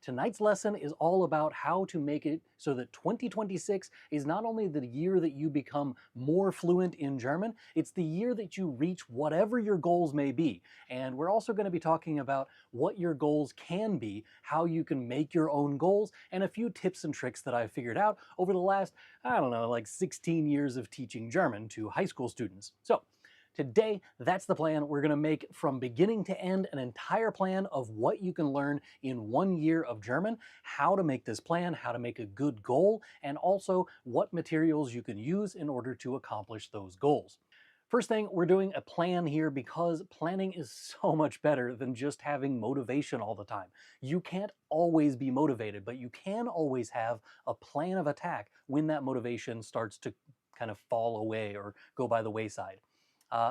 Tonight's lesson is all about how to make it so that 2026 is not only the year that you become more fluent in German, it's the year that you reach whatever your goals may be. And we're also going to be talking about what your goals can be, how you can make your own goals, and a few tips and tricks that I've figured out over the last, I don't know, like 16 years of teaching German to high school students. So today, that's the plan. We're going to make from beginning to end an entire plan of what you can learn in 1 year of German, how to make this plan, how to make a good goal, and also what materials you can use in order to accomplish those goals. First thing, we're doing a plan here because planning is so much better than just having motivation all the time. You can't always be motivated, but you can always have a plan of attack when that motivation starts to kind of fall away or go by the wayside.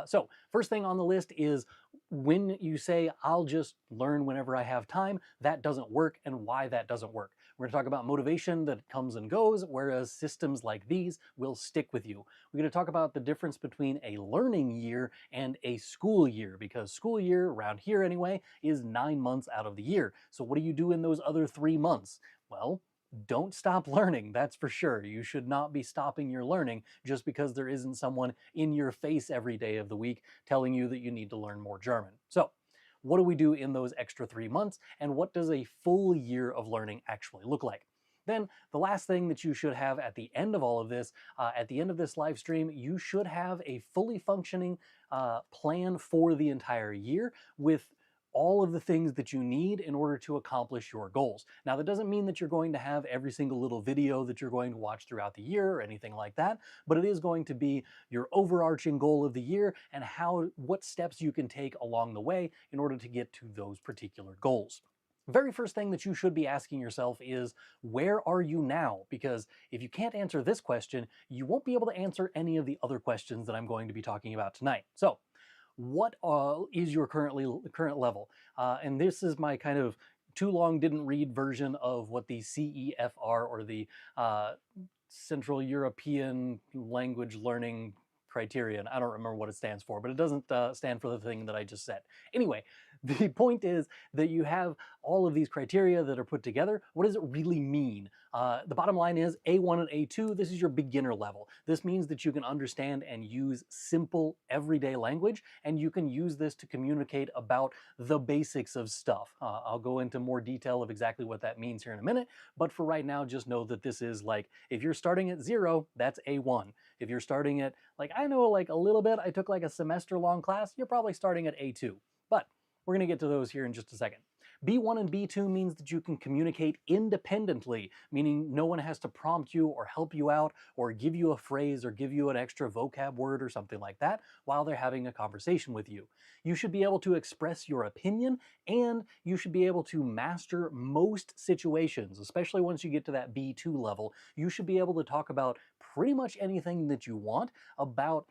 So first thing on the list is when you say, I'll just learn whenever I have time, that doesn't work and why that doesn't work. We're going to talk about motivation that comes and goes, whereas systems like these will stick with you. We're going to talk about the difference between a learning year and a school year, because school year, around here anyway, is 9 months out of the year. So what do you do in those other 3 months? Well, don't stop learning, that's for sure. You should not be stopping your learning just because there isn't someone in your face every day of the week telling you that you need to learn more German. So, what do we do in those extra 3 months, and what does a full year of learning actually look like? Then, the last thing that you should have at the end of all of this, at the end of this live stream, you should have a fully functioning plan for the entire year with all of the things that you need in order to accomplish your goals. Now, that doesn't mean that you're going to have every single little video that you're going to watch throughout the year or anything like that, but it is going to be your overarching goal of the year and what steps you can take along the way in order to get to those particular goals. Very first thing that you should be asking yourself is, where are you now? Because if you can't answer this question, you won't be able to answer any of the other questions that I'm going to be talking about tonight. So, what is your current level? And this is my kind of too long didn't read version of what the CEFR, or the Central European Language Learning Criterion. I don't remember what it stands for, but it doesn't stand for the thing that I just said. Anyway, the point is that you have all of these criteria that are put together. What does it really mean? The bottom line is A1 and A2, this is your beginner level. This means that you can understand and use simple everyday language, and you can use this to communicate about the basics of stuff. I'll go into more detail of exactly what that means here in a minute, but for right now, just know that this is like, if you're starting at 0, that's A1. If you're starting at, like, I know like a little bit, I took like a semester long class, you're probably starting at A2. But we're going to get to those here in just a second. B1 and B2 means that you can communicate independently, meaning no one has to prompt you or help you out or give you a phrase or give you an extra vocab word or something like that while they're having a conversation with you. You should be able to express your opinion, and you should be able to master most situations, especially once you get to that B2 level. You should be able to talk about pretty much anything that you want about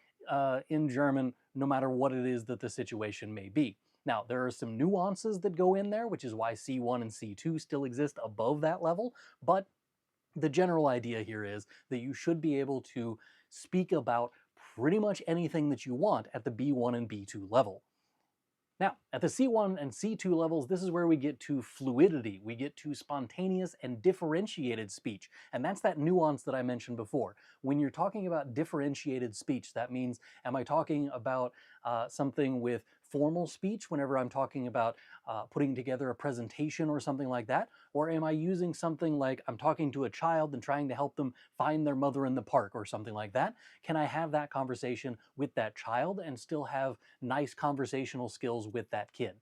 in German, no matter what it is that the situation may be. Now, there are some nuances that go in there, which is why C1 and C2 still exist above that level, but the general idea here is that you should be able to speak about pretty much anything that you want at the B1 and B2 level. Now, at the C1 and C2 levels, this is where we get to fluidity. We get to spontaneous and differentiated speech. And that's that nuance that I mentioned before. When you're talking about differentiated speech, that means, am I talking about something with formal speech whenever I'm talking about putting together a presentation or something like that? Or am I using something like I'm talking to a child and trying to help them find their mother in the park or something like that? Can I have that conversation with that child and still have nice conversational skills with that kid?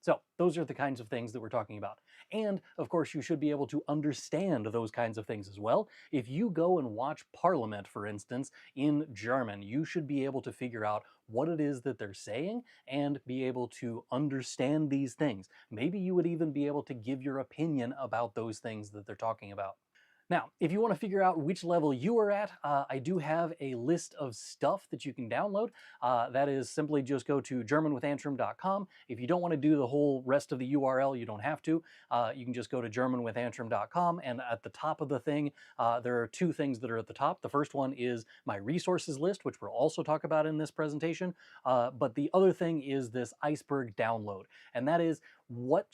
So those are the kinds of things that we're talking about. And of course, you should be able to understand those kinds of things as well. If you go and watch Parliament, for instance, in German, you should be able to figure out what it is that they're saying and be able to understand these things. Maybe you would even be able to give your opinion about those things that they're talking about. Now, if you want to figure out which level you are at, I do have a list of stuff that you can download. That is simply just go to germanwithantrim.com. If you don't want to do the whole rest of the URL, you don't have to. You can just go to germanwithantrim.com, and at the top of the thing, there are 2 things that are at the top. The first one is my resources list, which we'll also talk about in this presentation. But the other thing is this iceberg download. And that is what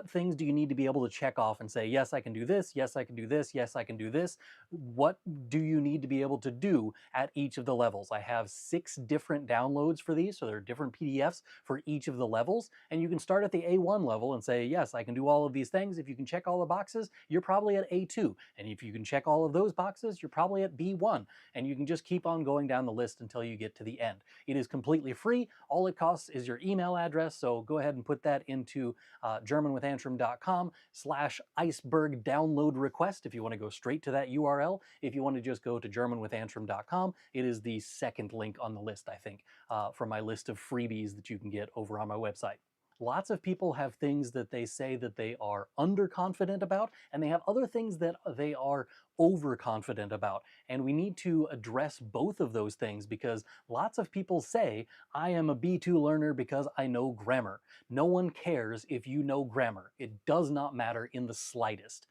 things do you need to be able to check off and say, yes, I can do this, yes, I can do this, yes, I can do this? What do you need to be able to do at each of the levels? I have 6 different downloads for these, so there are different PDFs for each of the levels, and you can start at the A1 level and say, yes, I can do all of these things. If you can check all the boxes, you're probably at A2, and if you can check all of those boxes, you're probably at B1, and you can just keep on going down the list until you get to the end. It is completely free. All it costs is your email address, so go ahead and put that into germanwithantrim.com/iceberg download request if you want to go straight to that URL. If you want to just go to germanwithantrim.com, it is the second link on the list, I think, from my list of freebies that you can get over on my website. Lots of people have things that they say that they are underconfident about, and they have other things that they are overconfident about. And we need to address both of those things, because lots of people say, I am a B2 learner because I know grammar. No one cares if you know grammar. It does not matter in the slightest.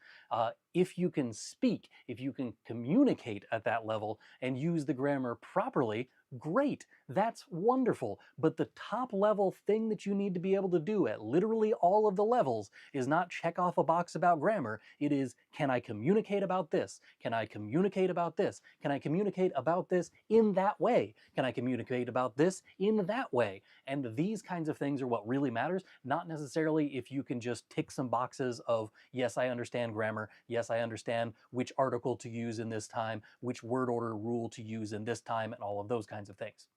If you can speak, if you can communicate at that level and use the grammar properly, great, that's wonderful. But the top level thing that you need to be able to do at literally all of the levels is not check off a box about grammar. It is, can I communicate about this? Can I communicate about this? Can I communicate about this in that way? Can I communicate about this in that way? And these kinds of things are what really matters, not necessarily if you can just tick some boxes of, yes, I understand grammar, yes, I understand which article to use in this time, which word order rule to use in this time, and all of those kinds of things.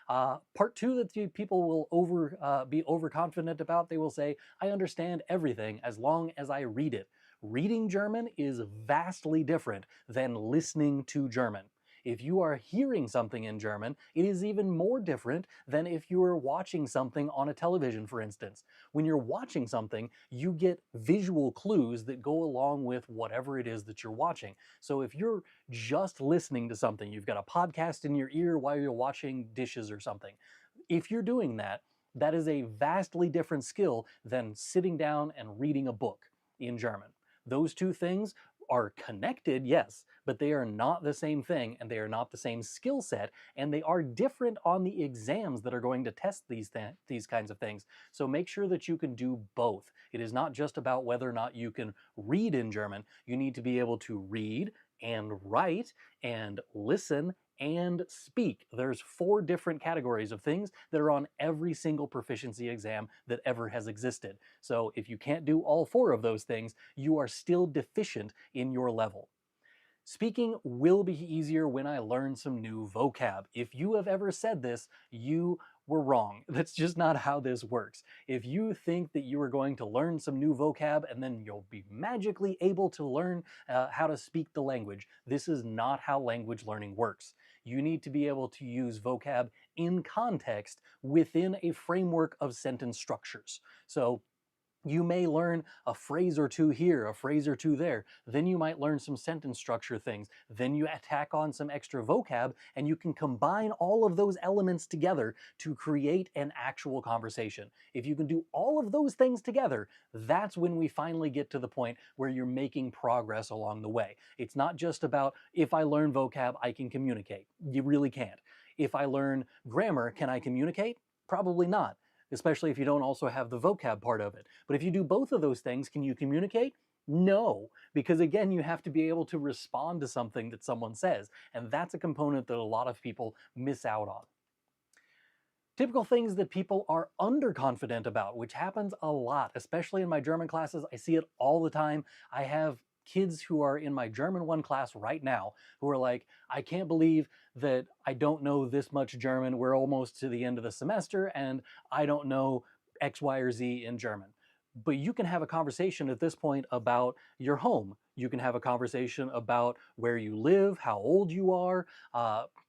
Part 2 that people will be overconfident about, they will say, I understand everything as long as I read it. Reading German is vastly different than listening to German. If you are hearing something in German, it is even more different than if you are watching something on a television, for instance. When you're watching something, you get visual clues that go along with whatever it is that you're watching. So if you're just listening to something, you've got a podcast in your ear while you're washing dishes or something. If you're doing that, that is a vastly different skill than sitting down and reading a book in German. Those two things are connected, yes, but they are not the same thing, and they are not the same skill set, and they are different on the exams that are going to test these kinds of things. So make sure that you can do both. It is not just about whether or not you can read in German. You need to be able to read and write and listen and speak. There's 4 different categories of things that are on every single proficiency exam that ever has existed. So if you can't do all 4 of those things, you are still deficient in your level. Speaking will be easier when I learn some new vocab. If you have ever said this, you were wrong. That's just not how this works. If you think that you are going to learn some new vocab and then you'll be magically able to learn how to speak the language, this is not how language learning works. You need to be able to use vocab in context within a framework of sentence structures. So you may learn a phrase or two here, a phrase or two there. Then you might learn some sentence structure things. Then you tack on some extra vocab, and you can combine all of those elements together to create an actual conversation. If you can do all of those things together, that's when we finally get to the point where you're making progress along the way. It's not just about, if I learn vocab, I can communicate. You really can't. If I learn grammar, can I communicate? Probably not, especially if you don't also have the vocab part of it. But if you do both of those things, can you communicate? No, because again, you have to be able to respond to something that someone says, and that's a component that a lot of people miss out on. Typical things that people are underconfident about, which happens a lot, especially in my German classes. I see it all the time. I have kids who are in my German 1 class right now who are like, I can't believe that I don't know this much German. We're almost to the end of the semester and I don't know X, Y, or Z in German. But you can have a conversation at this point about your home. You can have a conversation about where you live, how old you are,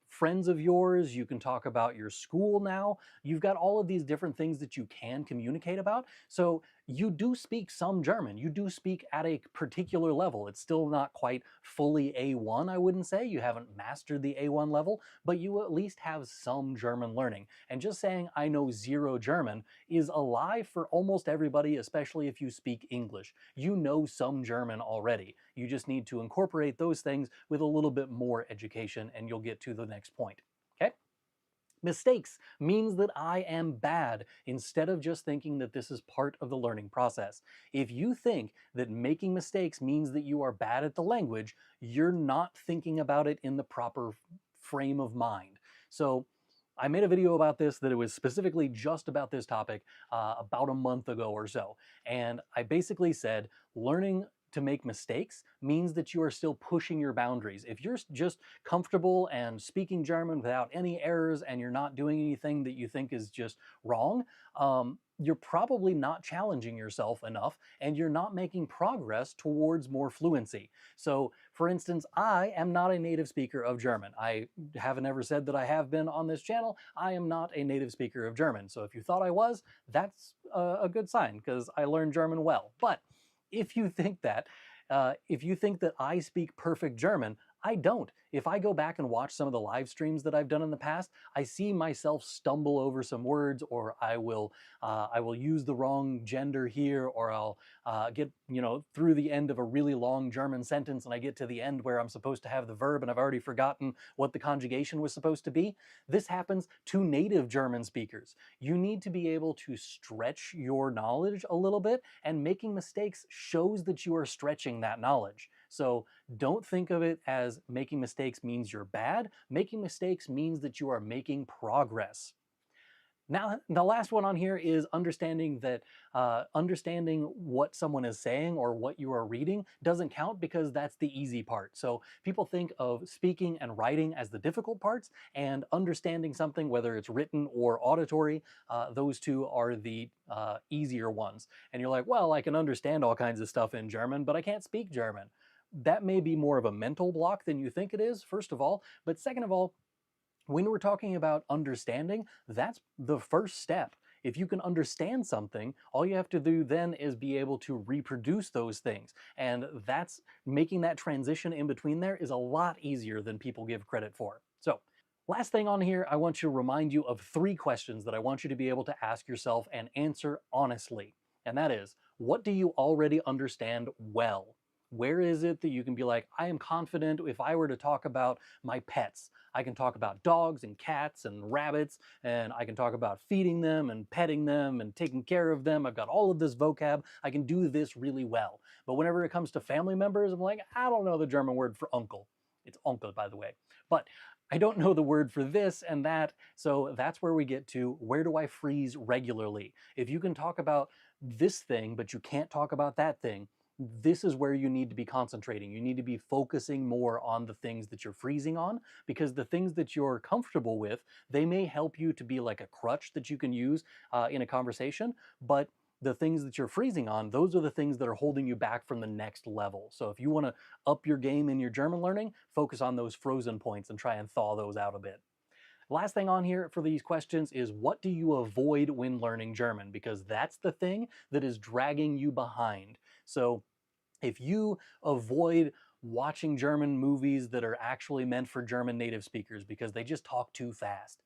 friends of yours. You can talk about your school now. You've got all of these different things that you can communicate about. So you do speak some German. You do speak at a particular level. It's still not quite fully A1, I wouldn't say. You haven't mastered the A1 level, but you at least have some German learning. And just saying I know 0 German is a lie for almost everybody, especially if you speak English. You know some German already. You just need to incorporate those things with a little bit more education and you'll get to the next point. Okay? Mistakes means that I am bad, instead of just thinking that this is part of the learning process. If you think that making mistakes means that you are bad at the language, you're not thinking about it in the proper frame of mind. So I made a video about this that it was specifically just about this topic about a month ago or so. And I basically said learning to make mistakes means that you are still pushing your boundaries. If you're just comfortable and speaking German without any errors and you're not doing anything that you think is just wrong, you're probably not challenging yourself enough and you're not making progress towards more fluency. So, for instance, I am not a native speaker of German. I haven't ever said that I have been on this channel. I am not a native speaker of German. So if you thought I was, that's a good sign because I learned German well. But if you think that, I speak perfect German, I don't. If I go back and watch some of the live streams that I've done in the past, I see myself stumble over some words, or I will use the wrong gender here, or I'll get through the end of a really long German sentence, and I get to the end where I'm supposed to have the verb, and I've already forgotten what the conjugation was supposed to be. This happens to native German speakers. You need to be able to stretch your knowledge a little bit, and making mistakes shows that you are stretching that knowledge. So don't think of it as making mistakes means you're bad. Making mistakes means that you are making progress. Now, the last one on here is understanding that understanding what someone is saying or what you are reading doesn't count, because that's the easy part. So people think of speaking and writing as the difficult parts, and understanding something, whether it's written or auditory, those two are the easier ones. And you're like, well, I can understand all kinds of stuff in German, but I can't speak German. That may be more of a mental block than you think it is, first of all. But second of all, when we're talking about understanding, that's the first step. If you can understand something, all you have to do then is be able to reproduce those things. And that's making that transition in between there is a lot easier than people give credit for. So, last thing on here, I want to remind you of 3 questions that I want you to be able to ask yourself and answer honestly. And that is, what do you already understand well? Where is it that you can be like, I am confident if I were to talk about my pets, I can talk about dogs and cats and rabbits, and I can talk about feeding them and petting them and taking care of them. I've got all of this vocab. I can do this really well. But whenever it comes to family members, I'm like, I don't know the German word for uncle. It's uncle, by the way. But I don't know the word for this and that. So that's where we get to, where do I freeze regularly? If you can talk about this thing, but you can't talk about that thing, this is where you need to be concentrating. You need to be focusing more on the things that you're freezing on, because the things that you're comfortable with, they may help you to be like a crutch that you can use in a conversation, but the things that you're freezing on, those are the things that are holding you back from the next level. So if you want to up your game in your German learning, focus on those frozen points and try and thaw those out a bit. Last thing on here for these questions is, what do you avoid when learning German? Because that's the thing that is dragging you behind. So if you avoid watching German movies that are actually meant for German native speakers because they just talk too fast,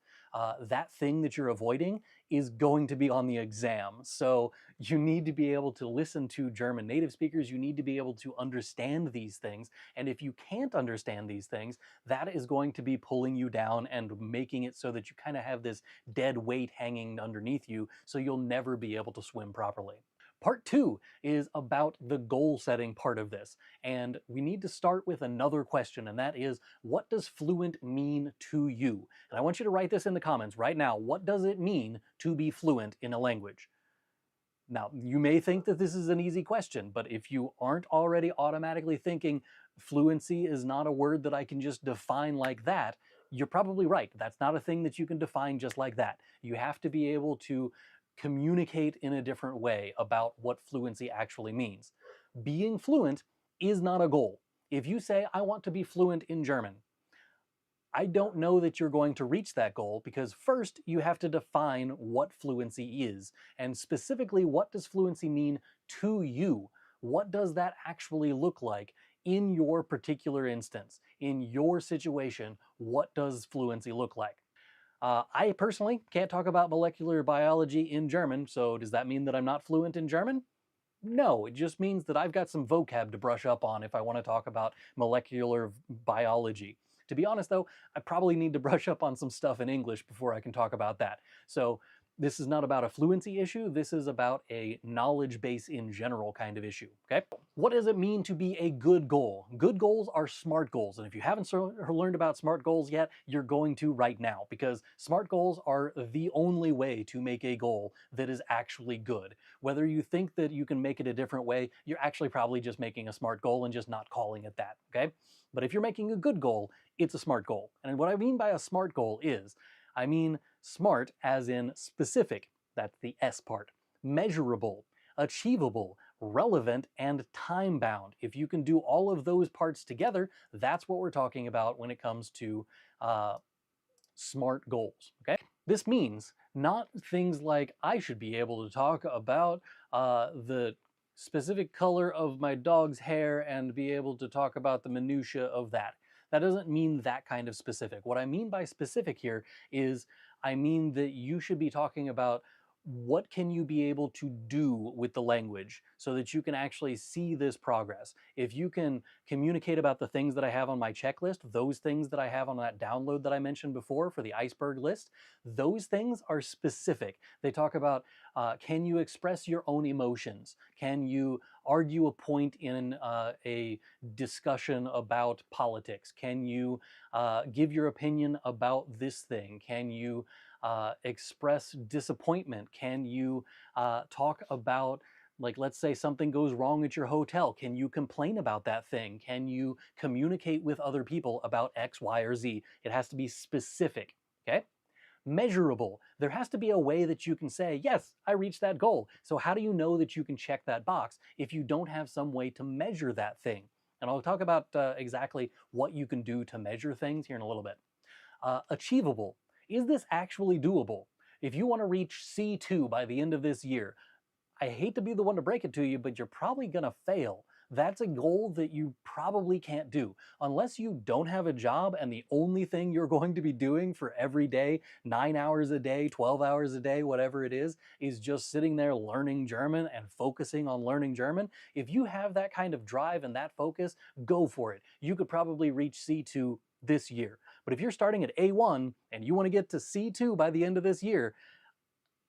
that thing that you're avoiding is going to be on the exam. So you need to be able to listen to German native speakers. You need to be able to understand these things. And if you can't understand these things, that is going to be pulling you down and making it so that you kind of have this dead weight hanging underneath you, so you'll never be able to swim properly. Part 2 is about the goal setting part of this. And we need to start with another question, and that is, what does fluent mean to you? And I want you to write this in the comments right now. What does it mean to be fluent in a language? Now, you may think that this is an easy question, but if you aren't already automatically thinking fluency is not a word that I can just define like that, you're probably right. That's not a thing that you can define just like that. You have to be able to communicate in a different way about what fluency actually means. Being fluent is not a goal. If you say, I want to be fluent in German, I don't know that you're going to reach that goal, because first you have to define what fluency is, and specifically, what does fluency mean to you? What does that actually look like in your particular instance, in your situation? What does fluency look like? I personally can't talk about molecular biology in German, so does that mean that I'm not fluent in German? No, it just means that I've got some vocab to brush up on if I want to talk about molecular biology. To be honest though, I probably need to brush up on some stuff in English before I can talk about that. So this is not about a fluency issue, this is about a knowledge base in general kind of issue, okay? What does it mean to be a good goal? Good goals are SMART goals, and if you haven't learned about SMART goals yet, you're going to right now, because SMART goals are the only way to make a goal that is actually good. Whether you think that you can make it a different way, you're actually probably just making a SMART goal and just not calling it that, okay? But if you're making a good goal, it's a SMART goal. And what I mean by a SMART goal is, I mean SMART as in specific, that's the S part, measurable, achievable, relevant, and time-bound. If you can do all of those parts together, that's what we're talking about when it comes to SMART goals, okay? This means not things like I should be able to talk about the specific color of my dog's hair and be able to talk about the minutia of that. That doesn't mean that kind of specific. What I mean by specific here is I mean that you should be talking about what can you be able to do with the language so that you can actually see this progress. If you can communicate about the things that I have on my checklist, those things that I have on that download that I mentioned before for the iceberg list, those things are specific. They talk about can you express your own emotions? Can you argue a point in a discussion about politics? Can you give your opinion about this thing? Can you express disappointment? Can you talk about, like, let's say something goes wrong at your hotel. Can you complain about that thing? Can you communicate with other people about X, Y, or Z? It has to be specific, okay? Measurable. There has to be a way that you can say, yes, I reached that goal. So how do you know that you can check that box if you don't have some way to measure that thing? And I'll talk about exactly what you can do to measure things here in a little bit. Achievable. Is this actually doable? If you want to reach C2 by the end of this year, I hate to be the one to break it to you, but you're probably going to fail. That's a goal that you probably can't do. Unless you don't have a job and the only thing you're going to be doing for every day, 9 hours a day, 12 hours a day, whatever it is just sitting there learning German and focusing on learning German. If you have that kind of drive and that focus, go for it. You could probably reach C2 this year. But if you're starting at A1 and you want to get to C2 by the end of this year,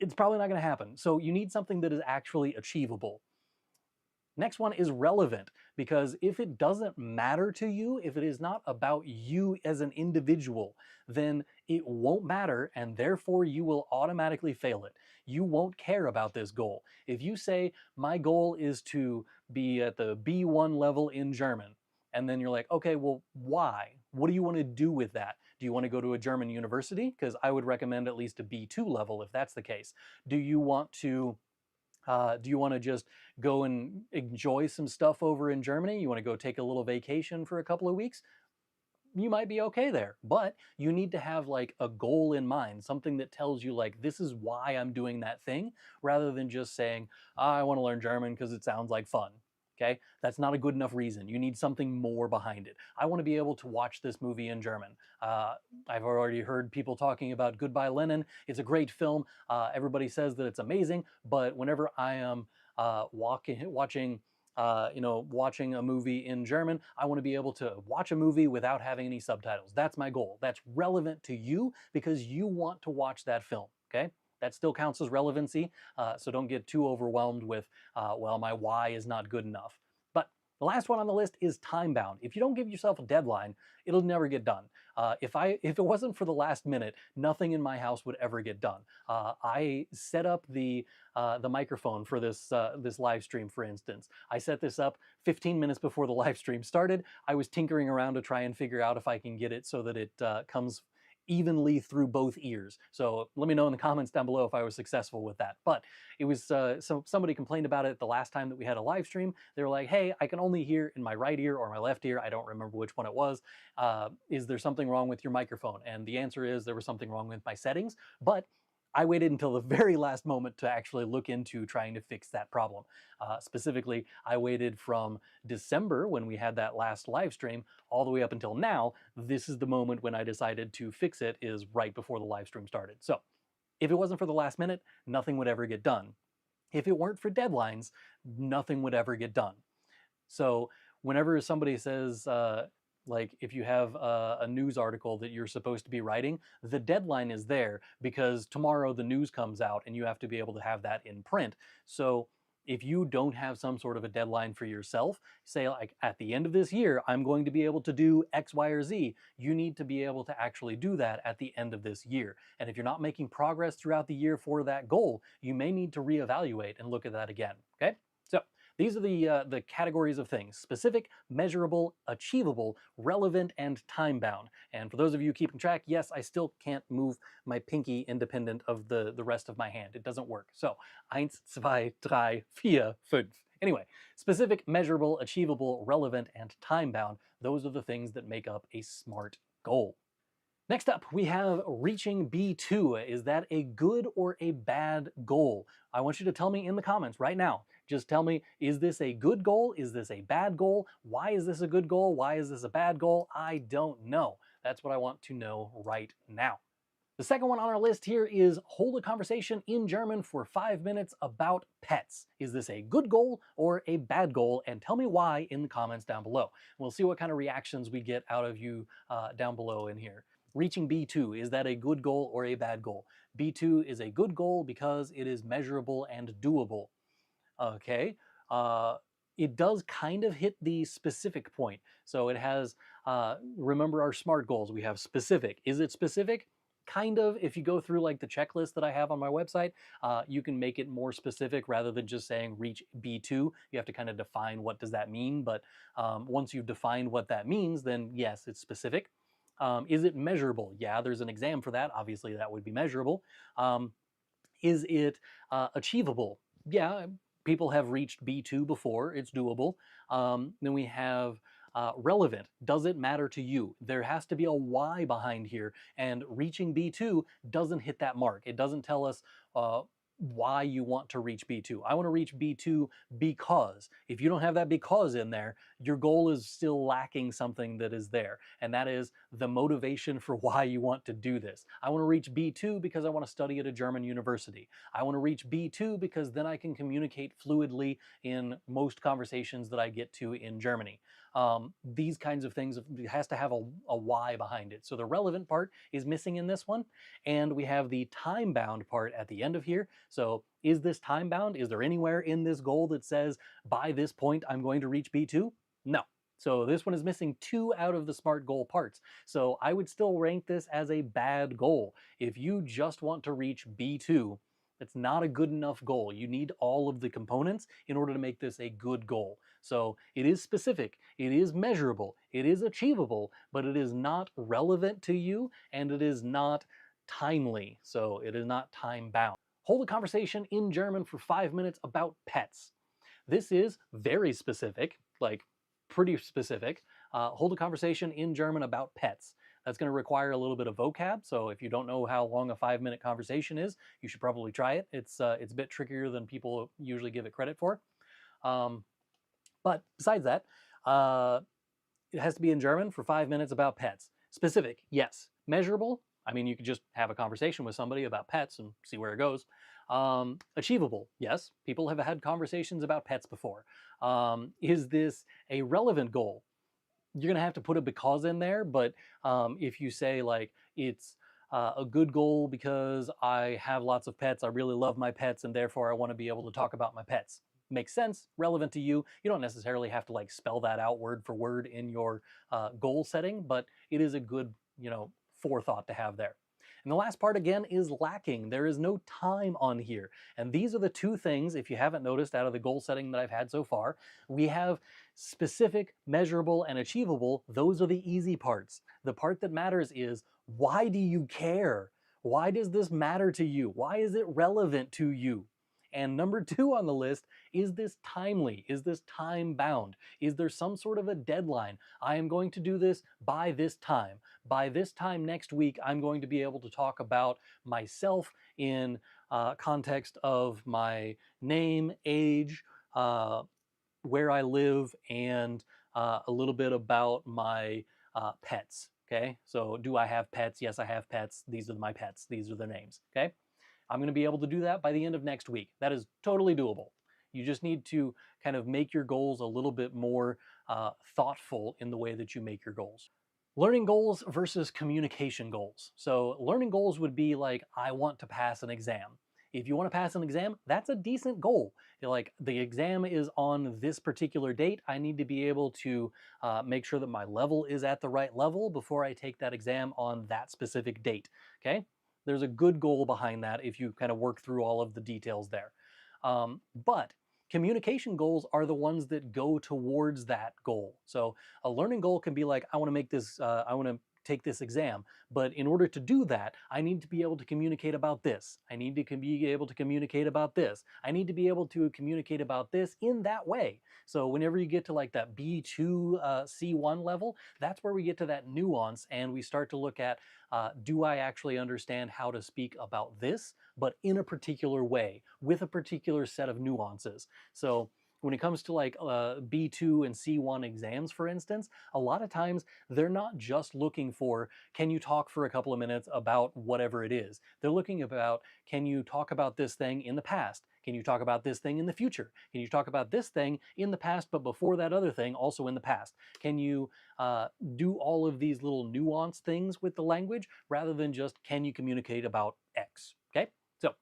it's probably not going to happen. So you need something that is actually achievable. Next one is relevant, because if it doesn't matter to you, if it is not about you as an individual, then it won't matter, and therefore you will automatically fail it. You won't care about this goal. If you say, my goal is to be at the B1 level in German, and then you're like, okay, well, why? What do you want to do with that? Do you want to go to a German university? Because I would recommend at least a B2 level if that's the case. Do you want to just go and enjoy some stuff over in Germany? You want to go take a little vacation for a couple of weeks? You might be okay there, but you need to have like a goal in mind, something that tells you like, this is why I'm doing that thing, rather than just saying, I want to learn German because it sounds like fun. Okay, that's not a good enough reason. You need something more behind it. I want to be able to watch this movie in German. I've already heard people talking about Goodbye Lenin. It's a great film. Everybody says that it's amazing, but whenever I am watching a movie in German, I want to be able to watch a movie without having any subtitles. That's my goal. That's relevant to you because you want to watch that film, okay? That still counts as relevancy, so don't get too overwhelmed with, well, my why is not good enough. But the last one on the list is time-bound. If you don't give yourself a deadline, it'll never get done. If it wasn't for the last minute, nothing in my house would ever get done. I set up the microphone for this live stream, for instance. I set this up 15 minutes before the live stream started. I was tinkering around to try and figure out if I can get it so that it comes evenly through both ears. So let me know in the comments down below if I was successful with that. But it was, so somebody complained about it the last time that we had a live stream. They were like, hey, I can only hear in my right ear or my left ear. I don't remember which one it was. Is there something wrong with your microphone? And the answer is there was something wrong with my settings, but I waited until the very last moment to actually look into trying to fix that problem. Specifically, I waited from December when we had that last live stream all the way up until now. This is the moment when I decided to fix it, is right before the live stream started. So if it wasn't for the last minute, nothing would ever get done. If it weren't for deadlines, nothing would ever get done. So whenever somebody says, Like if you have a news article that you're supposed to be writing, the deadline is there because tomorrow the news comes out and you have to be able to have that in print. So if you don't have some sort of a deadline for yourself, say like at the end of this year, I'm going to be able to do X, Y, or Z, you need to be able to actually do that at the end of this year. And if you're not making progress throughout the year for that goal, you may need to reevaluate and look at that again, okay? So these are the categories of things: specific, measurable, achievable, relevant, and time-bound. And for those of you keeping track, yes, I still can't move my pinky independent of the rest of my hand. It doesn't work. So, 1, 2, 3, 4, 5. Anyway, specific, measurable, achievable, relevant, and time-bound, those are the things that make up a SMART goal. Next up, we have reaching B2. Is that a good or a bad goal? I want you to tell me in the comments right now. Just tell me, is this a good goal? Is this a bad goal? Why is this a good goal? Why is this a bad goal? I don't know. That's what I want to know right now. The second one on our list here is hold a conversation in German for 5 minutes about pets. Is this a good goal or a bad goal? And tell me why in the comments down below. We'll see what kind of reactions we get out of you down below in here. Reaching B2, is that a good goal or a bad goal? B2 is a good goal because it is measurable and doable. Okay, it does kind of hit the specific point. So it has, remember our SMART goals, we have specific. Is it specific? Kind of. If you go through like the checklist that I have on my website, you can make it more specific rather than just saying reach B2. You have to kind of define what does that mean. But once you've defined what that means, then yes, it's specific. Is it measurable? Yeah, there's an exam for that. Obviously, that would be measurable. Is it achievable? Yeah, people have reached B2 before. It's doable. Then we have relevant. Does it matter to you? There has to be a why behind here, and reaching B2 doesn't hit that mark. It doesn't tell us why you want to reach B2. I want to reach B2 because. If you don't have that because in there, your goal is still lacking something that is there, and that is the motivation for why you want to do this. I want to reach B2 because I want to study at a German university. I want to reach B2 because then I can communicate fluidly in most conversations that I get to in Germany. These kinds of things, it has to have a why behind it. So the relevant part is missing in this one, and we have the time-bound part at the end of here. So is this time-bound? Is there anywhere in this goal that says by this point I'm going to reach B2? No. So this one is missing 2 out of the SMART goal parts. So I would still rank this as a bad goal. If you just want to reach B2, it's not a good enough goal. You need all of the components in order to make this a good goal. So it is specific, it is measurable, it is achievable, but it is not relevant to you and it is not timely. So it is not time bound. Hold a conversation in German for 5 minutes about pets. This is very specific, like pretty specific. Hold a conversation in German about pets. That's going to require a little bit of vocab, so if you don't know how long a 5-minute conversation is, you should probably try it. It's a bit trickier than people usually give it credit for. But besides that, it has to be in German for 5 minutes about pets. Specific, yes. Measurable, I mean, you could just have a conversation with somebody about pets and see where it goes. Achievable, yes. People have had conversations about pets before. Is this a relevant goal? You're going to have to put a because in there, but if you say like it's a good goal because I have lots of pets, I really love my pets, and therefore I want to be able to talk about my pets. Makes sense, relevant to you. You don't necessarily have to like spell that out word for word in your goal setting, but it is a good, forethought to have there. And the last part again is lacking. There is no time on here. And these are the 2 things, if you haven't noticed out of the goal setting that I've had so far, we have specific, measurable, and achievable. Those are the easy parts. The part that matters is, why do you care? Why does this matter to you? Why is it relevant to you? And number 2 on the list, is this timely? Is this time bound? Is there some sort of a deadline? I am going to do this by this time. By this time next week, I'm going to be able to talk about myself in context of my name, age, where I live, and a little bit about my pets. Okay, so do I have pets? Yes, I have pets. These are my pets. These are their names. Okay. I'm going to be able to do that by the end of next week. That is totally doable. You just need to kind of make your goals a little bit more thoughtful in the way that you make your goals. Learning goals versus communication goals. So learning goals would be like, I want to pass an exam. If you want to pass an exam, that's a decent goal. You're like, the exam is on this particular date. I need to be able to make sure that my level is at the right level before I take that exam on that specific date. Okay? There's a good goal behind that if you kind of work through all of the details there. But communication goals are the ones that go towards that goal. So a learning goal can be like, I want to make this, I want to take this exam. But in order to do that, I need to be able to communicate about this. I need to be able to communicate about this. I need to be able to communicate about this in that way. So whenever you get to like that B2, C1 level, that's where we get to that nuance and we start to look at, do I actually understand how to speak about this, but in a particular way, with a particular set of nuances. So when it comes to like B2 and C1 exams, for instance, a lot of times they're not just looking for, can you talk for a couple of minutes about whatever it is? They're looking about, can you talk about this thing in the past? Can you talk about this thing in the future? Can you talk about this thing in the past, but before that other thing, also in the past? Can you do all of these little nuanced things with the language rather than just, can you communicate about X? Okay, so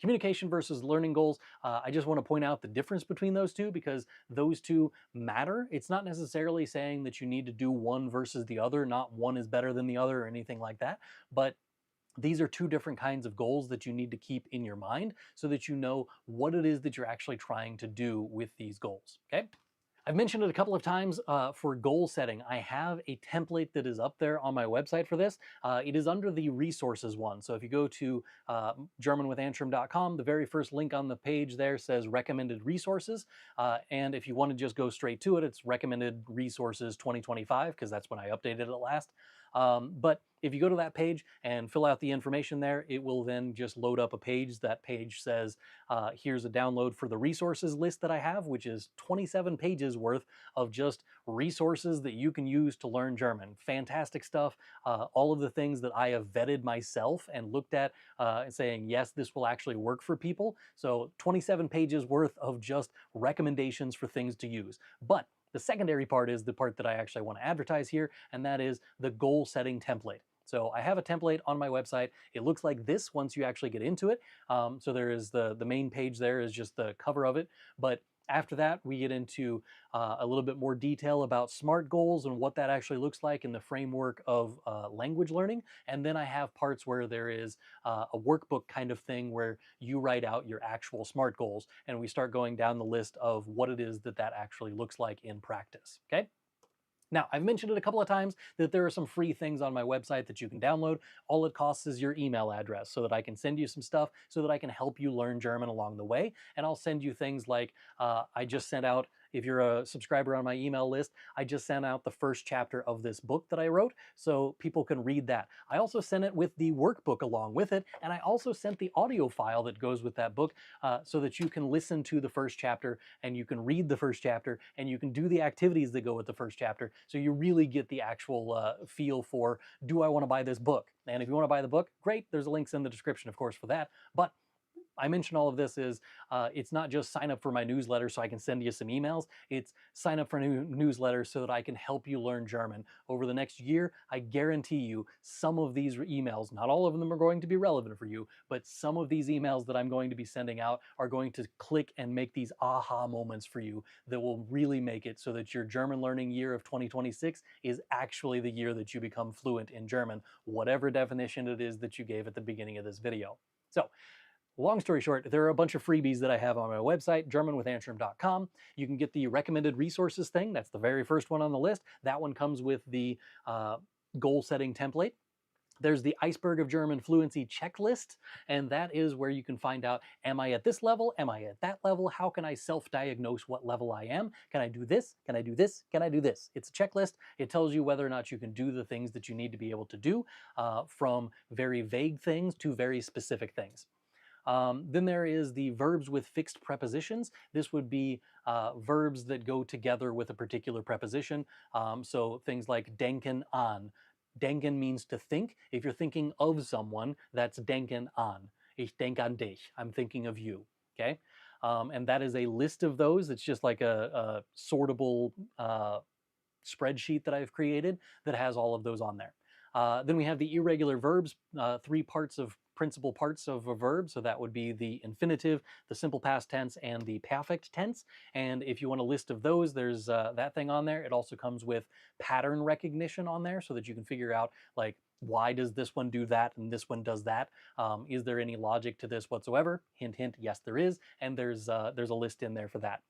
communication versus learning goals. I just want to point out the difference between those two because those two matter. It's not necessarily saying that you need to do one versus the other, not one is better than the other or anything like that, but these are two different kinds of goals that you need to keep in your mind so that you know what it is that you're actually trying to do with these goals, okay? I've mentioned it a couple of times for goal setting. I have a template that is up there on my website for this. It is under the resources one. So if you go to germanwithantrim.com, the very first link on the page there says recommended resources. And if you want to just go straight to it, it's recommended resources 2025 because that's when I updated it last. But if you go to that page and fill out the information there, it will then just load up a page. That page says, here's a download for the resources list that I have, which is 27 pages worth of just resources that you can use to learn German. Fantastic stuff. All of the things that I have vetted myself and looked at saying, yes, this will actually work for people. So 27 pages worth of just recommendations for things to use. But the secondary part is the part that I actually want to advertise here, and that is the goal setting template. So I have a template on my website. It looks like this once you actually get into it. So there is the main page there is just the cover of it. But after that, we get into a little bit more detail about SMART goals and what that actually looks like in the framework of language learning. And then I have parts where there is a workbook kind of thing where you write out your actual SMART goals and we start going down the list of what it is that that actually looks like in practice, okay? Now, I've mentioned it a couple of times that there are some free things on my website that you can download. All it costs is your email address so that I can send you some stuff so that I can help you learn German along the way. And I'll send you things like I just sent out, if you're a subscriber on my email list, I just sent out the first chapter of this book that I wrote so people can read that. I also sent it with the workbook along with it, and I also sent the audio file that goes with that book so that you can listen to the first chapter and you can read the first chapter and you can do the activities that go with the first chapter so you really get the actual feel for, do I want to buy this book? And if you want to buy the book, great, there's links in the description, of course, for that. But I mention all of this is it's not just sign up for my newsletter so I can send you some emails. It's sign up for a newsletter so that I can help you learn German. Over the next year, I guarantee you some of these emails, not all of them are going to be relevant for you, but some of these emails that I'm going to be sending out are going to click and make these aha moments for you that will really make it so that your German learning year of 2026 is actually the year that you become fluent in German, whatever definition it is that you gave at the beginning of this video. So, long story short, there are a bunch of freebies that I have on my website, germanwithantrim.com. You can get the recommended resources thing. That's the very first one on the list. That one comes with the goal setting template. There's the Iceberg of German Fluency checklist, and that is where you can find out, am I at this level? Am I at that level? How can I self-diagnose what level I am? Can I do this? Can I do this? Can I do this? It's a checklist. It tells you whether or not you can do the things that you need to be able to do, from very vague things to very specific things. Then there is the verbs with fixed prepositions. This would be verbs that go together with a particular preposition. So things like denken an. Denken means to think. If you're thinking of someone, that's denken an. Ich denke an dich. I'm thinking of you. Okay? And that is a list of those. It's just like a sortable spreadsheet that I've created that has all of those on there. Then we have the irregular verbs, three principal parts of a verb. So that would be the infinitive, the simple past tense, and the perfect tense. And if you want a list of those, there's that thing on there. It also comes with pattern recognition on there so that you can figure out, like, why does this one do that and this one does that? Is there any logic to this whatsoever? Hint, hint, yes, there is. And there's a list in there for that.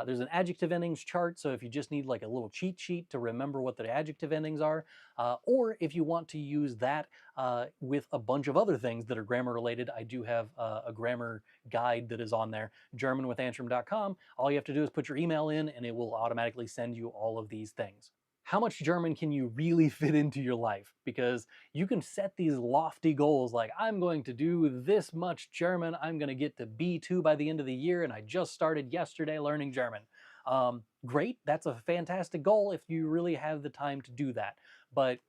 There's an adjective endings chart, so if you just need like a little cheat sheet to remember what the adjective endings are, or if you want to use that with a bunch of other things that are grammar related, I do have a grammar guide that is on there, germanwithantrim.com. All you have to do is put your email in and it will automatically send you all of these things. How much German can you really fit into your life? Because you can set these lofty goals like, I'm going to do this much German, I'm going to get to B2 by the end of the year, and I just started yesterday learning German. Great, that's a fantastic goal if you really have the time to do that. But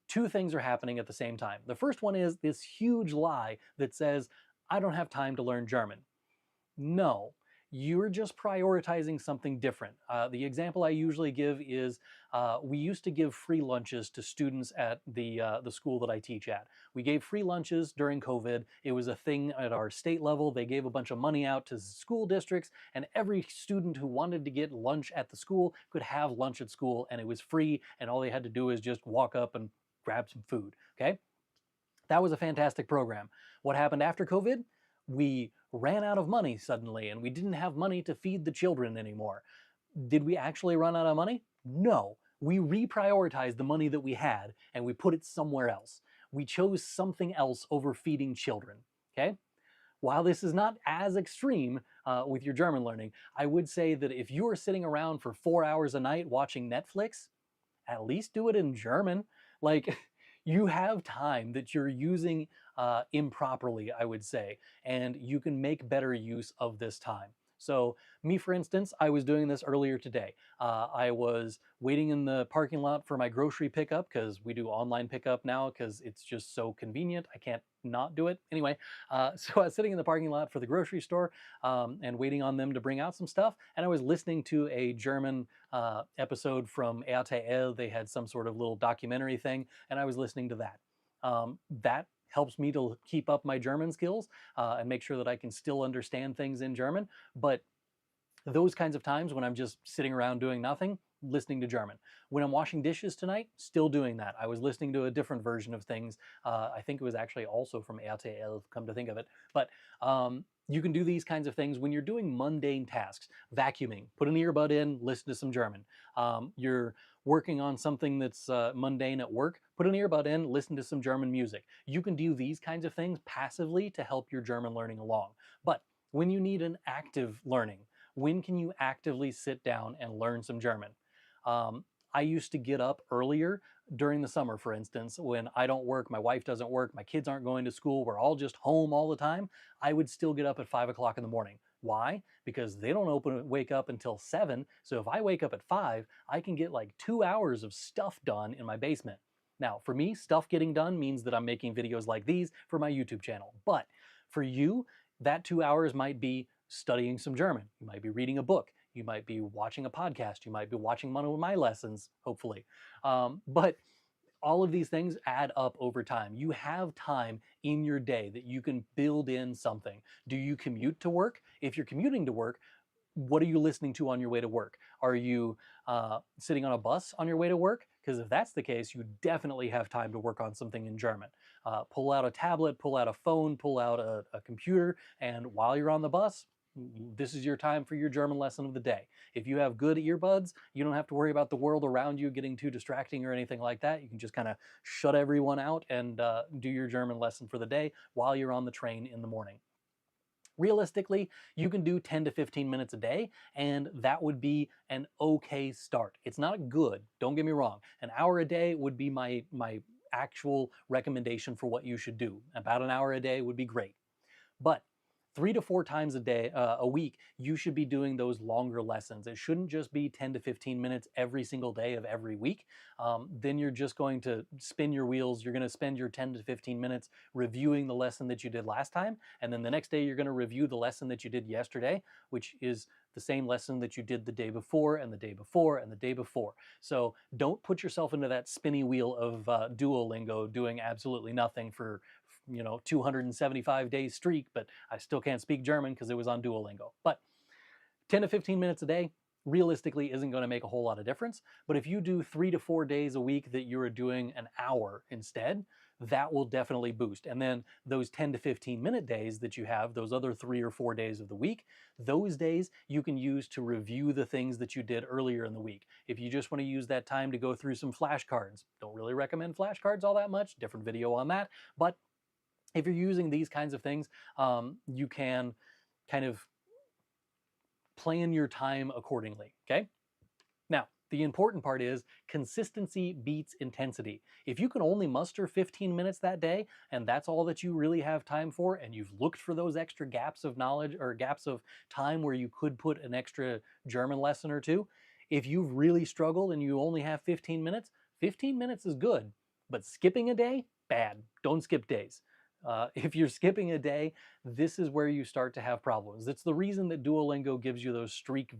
two things are happening at the same time. The first one is this huge lie that says, I don't have time to learn German. No, you're just prioritizing something different. The example I usually give is we used to give free lunches to students at the school that I teach at. We gave free lunches during COVID. It was a thing at our state level. They gave a bunch of money out to school districts, and every student who wanted to get lunch at the school could have lunch at school, and it was free, and all they had to do is just walk up and grab some food, okay? That was a fantastic program. What happened after COVID? We ran out of money suddenly, and we didn't have money to feed the children anymore. Did we actually run out of money? No. We reprioritized the money that we had, and we put it somewhere else. We chose something else over feeding children, okay? While this is not as extreme with your German learning, I would say that if you are sitting around for 4 hours a night watching Netflix, at least do it in German. Like, you have time that you're using improperly, I would say, and you can make better use of this time. So me, for instance, I was doing this earlier today. I was waiting in the parking lot for my grocery pickup because we do online pickup now because it's just so convenient. I can't not do it. Anyway, so I was sitting in the parking lot for the grocery store and waiting on them to bring out some stuff. And I was listening to a German episode from RTL. They had some sort of little documentary thing, and I was listening to that. That helps me to keep up my German skills and make sure that I can still understand things in German. But those kinds of times when I'm just sitting around doing nothing, listening to German. When I'm washing dishes tonight, still doing that. I was listening to a different version of things. I think it was actually also from RTL, come to think of it. But you can do these kinds of things when you're doing mundane tasks. Vacuuming, put an earbud in, listen to some German. You're working on something that's mundane at work, put an earbud in, listen to some German music. You can do these kinds of things passively to help your German learning along. But when you need an active learning, when can you actively sit down and learn some German? I used to get up earlier during the summer, for instance, when I don't work, my wife doesn't work, my kids aren't going to school, we're all just home all the time. I would still get up at 5 o'clock in the morning. Why? Because they don't wake up until 7. So if I wake up at 5, I can get like 2 hours of stuff done in my basement. Now, for me, stuff getting done means that I'm making videos like these for my YouTube channel. But for you, that 2 hours might be studying some German. You might be reading a book. You might be watching a podcast. You might be watching one of my lessons, hopefully. But all of these things add up over time. You have time in your day that you can build in something. Do you commute to work? If you're commuting to work, what are you listening to on your way to work? Are you sitting on a bus on your way to work? Because if that's the case, you definitely have time to work on something in German. Pull out a tablet, pull out a phone, pull out a computer, and while you're on the bus, this is your time for your German lesson of the day. If you have good earbuds, you don't have to worry about the world around you getting too distracting or anything like that. You can just kind of shut everyone out and do your German lesson for the day while you're on the train in the morning. Realistically, you can do 10 to 15 minutes a day, and that would be an okay start. It's not good, don't get me wrong. An hour a day would be my actual recommendation for what you should do. About an hour a day would be great. But 3 to 4 times a week, you should be doing those longer lessons. It shouldn't just be 10 to 15 minutes every single day of every week. Then you're just going to spin your wheels. You're going to spend your 10 to 15 minutes reviewing the lesson that you did last time. And then the next day, you're going to review the lesson that you did yesterday, which is the same lesson that you did the day before and the day before and the day before. So don't put yourself into that spinny wheel of Duolingo doing absolutely nothing for 275 days streak, but I still can't speak German because it was on Duolingo. But 10 to 15 minutes a day realistically isn't going to make a whole lot of difference. But if you do 3 to 4 days a week that you're doing an hour instead, that will definitely boost. And then those 10 to 15 minute days that you have, those other 3 or 4 days of the week, those days you can use to review the things that you did earlier in the week. If you just want to use that time to go through some flashcards, don't really recommend flashcards all that much, different video on that. But if you're using these kinds of things, you can kind of plan your time accordingly, okay? Now, the important part is consistency beats intensity. If you can only muster 15 minutes that day, and that's all that you really have time for, and you've looked for those extra gaps of knowledge or gaps of time where you could put an extra German lesson or two, if you've really struggled and you only have 15 minutes, 15 minutes is good, but skipping a day, bad. Don't skip days. If you're skipping a day, this is where you start to have problems. It's the reason that Duolingo gives you those streak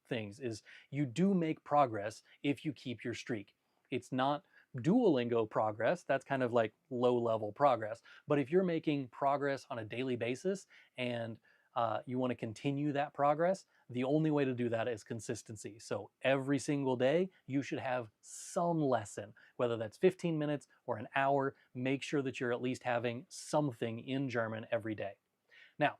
things, is you do make progress if you keep your streak. It's not Duolingo progress, that's kind of like low-level progress. But if you're making progress on a daily basis and you want to continue that progress, the only way to do that is consistency. So every single day, you should have some lesson, whether that's 15 minutes or an hour. Make sure that you're at least having something in German every day. Now,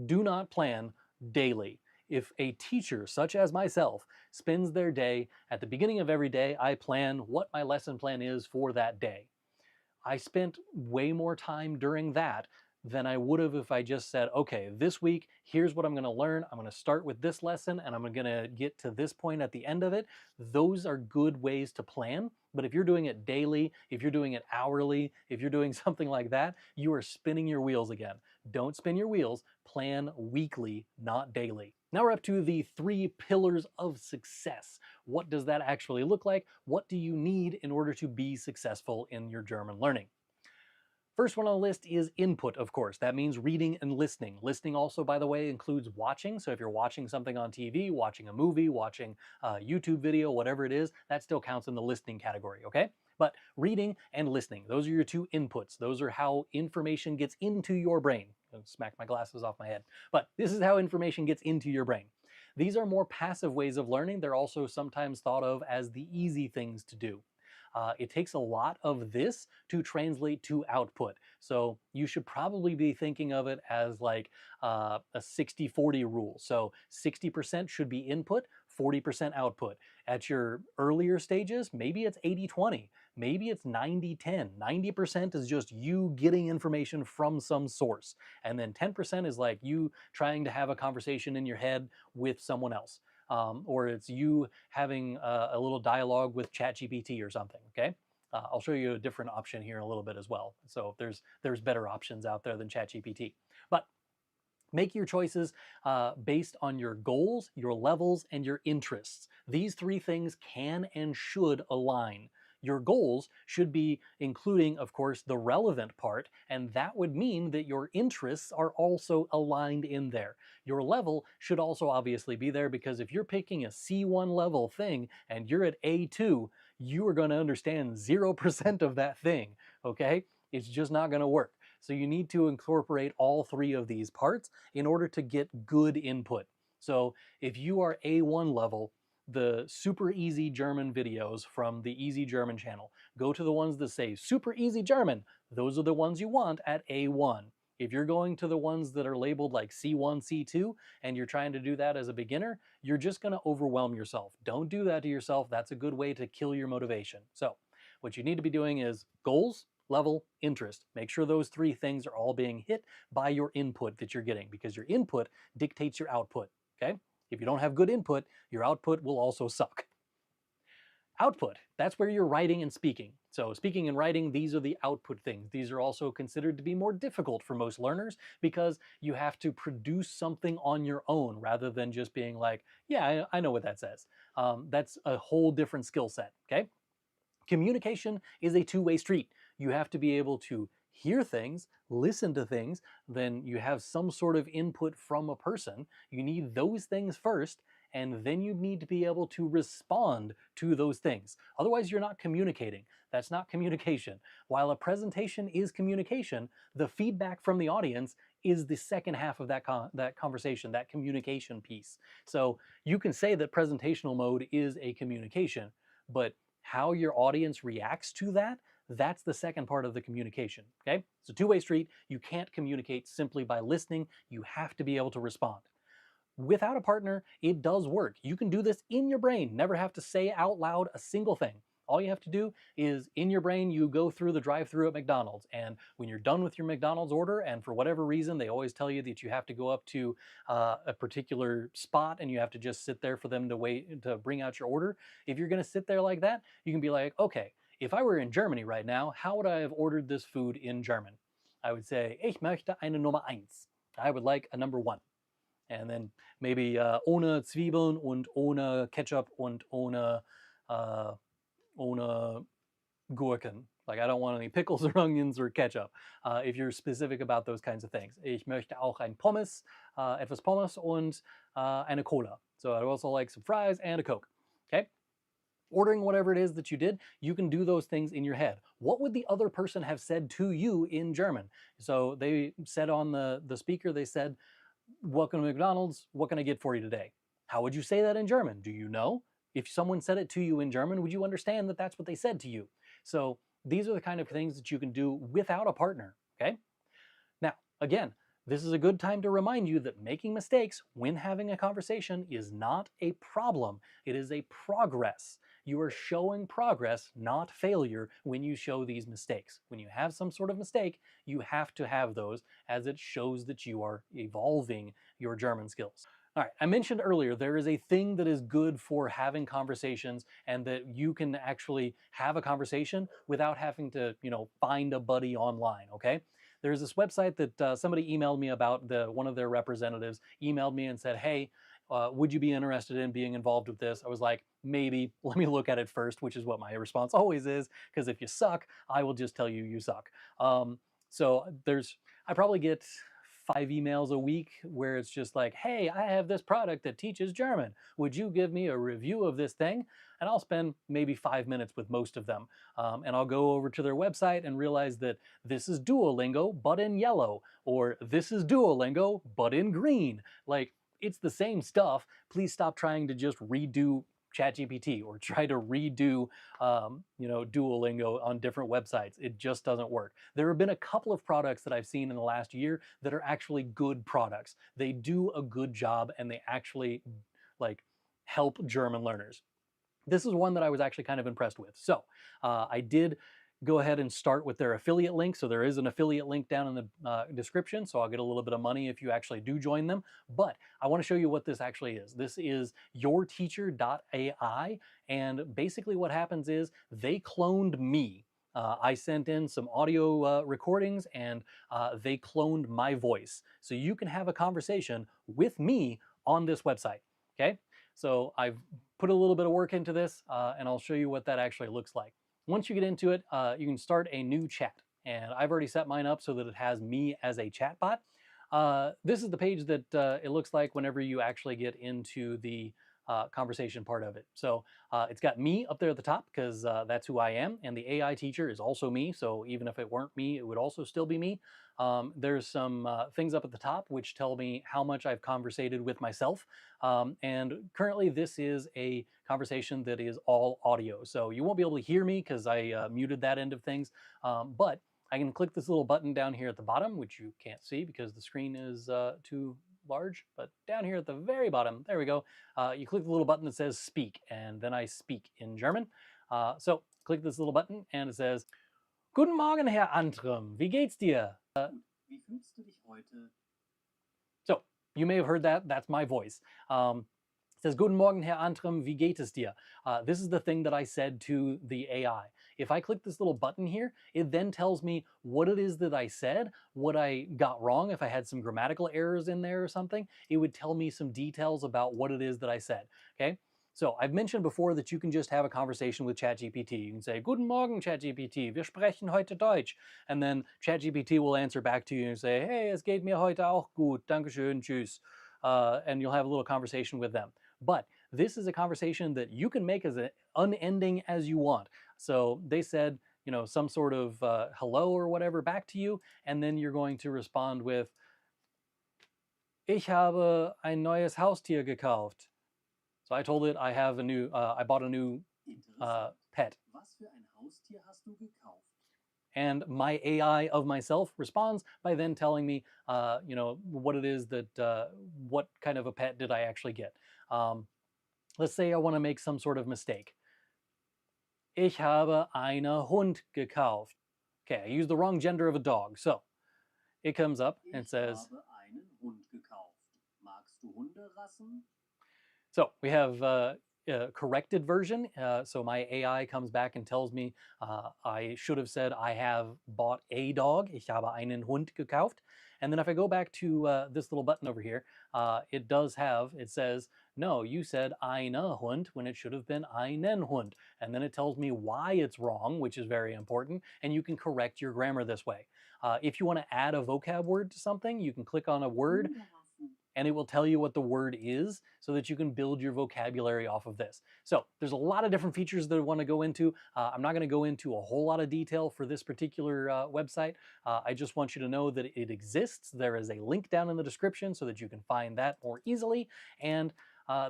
do not plan daily. If a teacher, such as myself, spends their day, at the beginning of every day, I plan what my lesson plan is for that day. I spent way more time during that than I would have if I just said, okay, this week, here's what I'm going to learn. I'm going to start with this lesson and I'm going to get to this point at the end of it. Those are good ways to plan. But if you're doing it daily, if you're doing it hourly, if you're doing something like that, you are spinning your wheels again. Don't spin your wheels. Plan weekly, not daily. Now we're up to the 3 pillars of success. What does that actually look like? What do you need in order to be successful in your German learning? First one on the list is input, of course. That means reading and listening. Listening also, by the way, includes watching. So if you're watching something on TV, watching a movie, watching a YouTube video, whatever it is, that still counts in the listening category, okay? But reading and listening, those are your 2 inputs. Those are how information gets into your brain. I'll smack my glasses off my head. But this is how information gets into your brain. These are more passive ways of learning. They're also sometimes thought of as the easy things to do. It takes a lot of this to translate to output. So you should probably be thinking of it as like a 60-40 rule. So 60% should be input, 40% output. At your earlier stages, maybe it's 80-20. Maybe it's 90-10. 90% is just you getting information from some source. And then 10% is like you trying to have a conversation in your head with someone else. Or it's you having a little dialogue with ChatGPT or something, okay? I'll show you a different option here in a little bit as well. So there's better options out there than ChatGPT. But make your choices based on your goals, your levels, and your interests. These 3 things can and should align. Your goals should be including, of course, the relevant part, and that would mean that your interests are also aligned in there. Your level should also obviously be there, because if you're picking a C1 level thing and you're at A2, you are going to understand 0% of that thing, okay? It's just not going to work. So you need to incorporate all 3 of these parts in order to get good input. So if you are A1 level, the super easy German videos from the Easy German channel, go to the ones that say super easy German. Those are the ones you want at A1. If you're going to the ones that are labeled like C1, C2, and you're trying to do that as a beginner, you're just going to overwhelm yourself. Don't do that to yourself. That's a good way to kill your motivation. So what you need to be doing is goals, level, interest. Make sure those 3 things are all being hit by your input that you're getting, because your input dictates your output, okay? If you don't have good input, your output will also suck. Output, that's where you're writing and speaking. So speaking and writing, these are the output things. These are also considered to be more difficult for most learners because you have to produce something on your own rather than just being like, yeah, I know what that says. That's a whole different skill set, okay? Communication is a two-way street. You have to be able to hear things, listen to things, then you have some sort of input from a person. You need those things first, and then you need to be able to respond to those things. Otherwise, you're not communicating. That's not communication. While a presentation is communication, the feedback from the audience is the second half of that conversation, that communication piece. So you can say that presentational mode is a communication, but how your audience reacts to that, that's the second part of the communication, okay? It's a two-way street. You can't communicate simply by listening. You have to be able to respond. Without a partner, it does work. You can do this in your brain, never have to say out loud a single thing. All you have to do is in your brain, you go through the drive-thru at McDonald's, and when you're done with your McDonald's order, and for whatever reason, they always tell you that you have to go up to a particular spot and you have to just sit there for them to wait to bring out your order. If you're gonna sit there like that, you can be like, okay, if I were in Germany right now, how would I have ordered this food in German? I would say, ich möchte eine Nummer eins. I would like a number one. And then maybe ohne Zwiebeln und ohne Ketchup und ohne Gurken. Like I don't want any pickles or onions or ketchup. If you're specific about those kinds of things. Ich möchte auch ein Pommes, etwas Pommes und eine Cola. So I'd also like some fries and a Coke. Okay? Ordering whatever it is that you did, you can do those things in your head. What would the other person have said to you in German? So they said on the speaker, they said, welcome to McDonald's, what can I get for you today? How would you say that in German? Do you know? If someone said it to you in German, would you understand that that's what they said to you? So these are the kind of things that you can do without a partner, okay? Now, again, this is a good time to remind you that making mistakes when having a conversation is not a problem. It is a progress. You are showing progress, not failure, when you show these mistakes. When you have some sort of mistake, you have to have those as it shows that you are evolving your German skills. All right, I mentioned earlier there is a thing that is good for having conversations and that you can actually have a conversation without having to, find a buddy online, okay? There's this website that somebody emailed me about, one of their representatives emailed me and said, hey, would you be interested in being involved with this? I was like, maybe, let me look at it first, which is what my response always is, because if you suck, I will just tell you you suck. So I probably get 5 emails a week where it's just like, hey, I have this product that teaches German. Would you give me a review of this thing? And I'll spend maybe 5 minutes with most of them. And I'll go over to their website and realize that this is Duolingo, but in yellow, or this is Duolingo, but in green. Like, it's the same stuff. Please stop trying to just redo ChatGPT or try to redo, Duolingo on different websites. It just doesn't work. There have been a couple of products that I've seen in the last year that are actually good products. They do a good job and they actually help German learners. This is one that I was actually kind of impressed with. So I did go ahead and start with their affiliate link. So there is an affiliate link down in the description. So I'll get a little bit of money if you actually do join them. But I want to show you what this actually is. This is yourteacher.ai. And basically what happens is they cloned me. I sent in some audio recordings and they cloned my voice. So you can have a conversation with me on this website, okay? So I've put a little bit of work into this and I'll show you what that actually looks like. Once you get into it, you can start a new chat. And I've already set mine up so that it has me as a chatbot. This is the page that it looks like whenever you actually get into the conversation part of it. So it's got me up there at the top because that's who I am, and the AI teacher is also me, so even if it weren't me, it would also still be me. There's some things up at the top which tell me how much I've conversated with myself, and currently this is a conversation that is all audio, so you won't be able to hear me because I muted that end of things, but I can click this little button down here at the bottom, which you can't see because the screen is too large, but down here at the very bottom, there we go, you click the little button that says speak, and then I speak in German. So click this little button and it says, Guten Morgen, Herr Antrim, wie geht's dir? Wie fühlst du dich heute? So you may have heard that, that's my voice. It says, Guten Morgen, Herr Antrim, wie geht es dir? This is the thing that I said to the AI. If I click this little button here, it then tells me what it is that I said, what I got wrong, if I had some grammatical errors in there or something. It would tell me some details about what it is that I said, okay? So I've mentioned before that you can just have a conversation with ChatGPT. You can say, Guten Morgen, ChatGPT, wir sprechen heute Deutsch. And then ChatGPT will answer back to you and say, hey, es geht mir heute auch gut, dankeschön, tschüss. And you'll have a little conversation with them. But this is a conversation that you can make as unending as you want. So they said, you know, some sort of hello or whatever back to you, and then you're going to respond with, Ich habe ein neues Haustier gekauft. So I told it I have a new, I bought a new pet. Was für ein Haustier hast du gekauft? And my AI of myself responds by then telling me, you know, what it is that, what kind of a pet did I actually get. Let's say I want to make some sort of mistake. Ich habe einen Hund gekauft. Okay, I used the wrong gender of a dog. So it comes up and says, Ich habe einen Hund gekauft. Magst du Hunderassen? So we have a corrected version. So my AI comes back and tells me I should have said I have bought a dog. Ich habe einen Hund gekauft. And then if I go back to this little button over here, it does have, it says, no, you said eine Hund when it should have been einen Hund. And then it tells me why it's wrong, which is very important. And you can correct your grammar this way. If you want to add a vocab word to something, you can click on a word and it will tell you what the word is so that you can build your vocabulary off of this. So there's a lot of different features that I want to go into. I'm not going to go into a whole lot of detail for this particular website. I just want you to know that it exists. There is a link down in the description so that you can find that more easily. And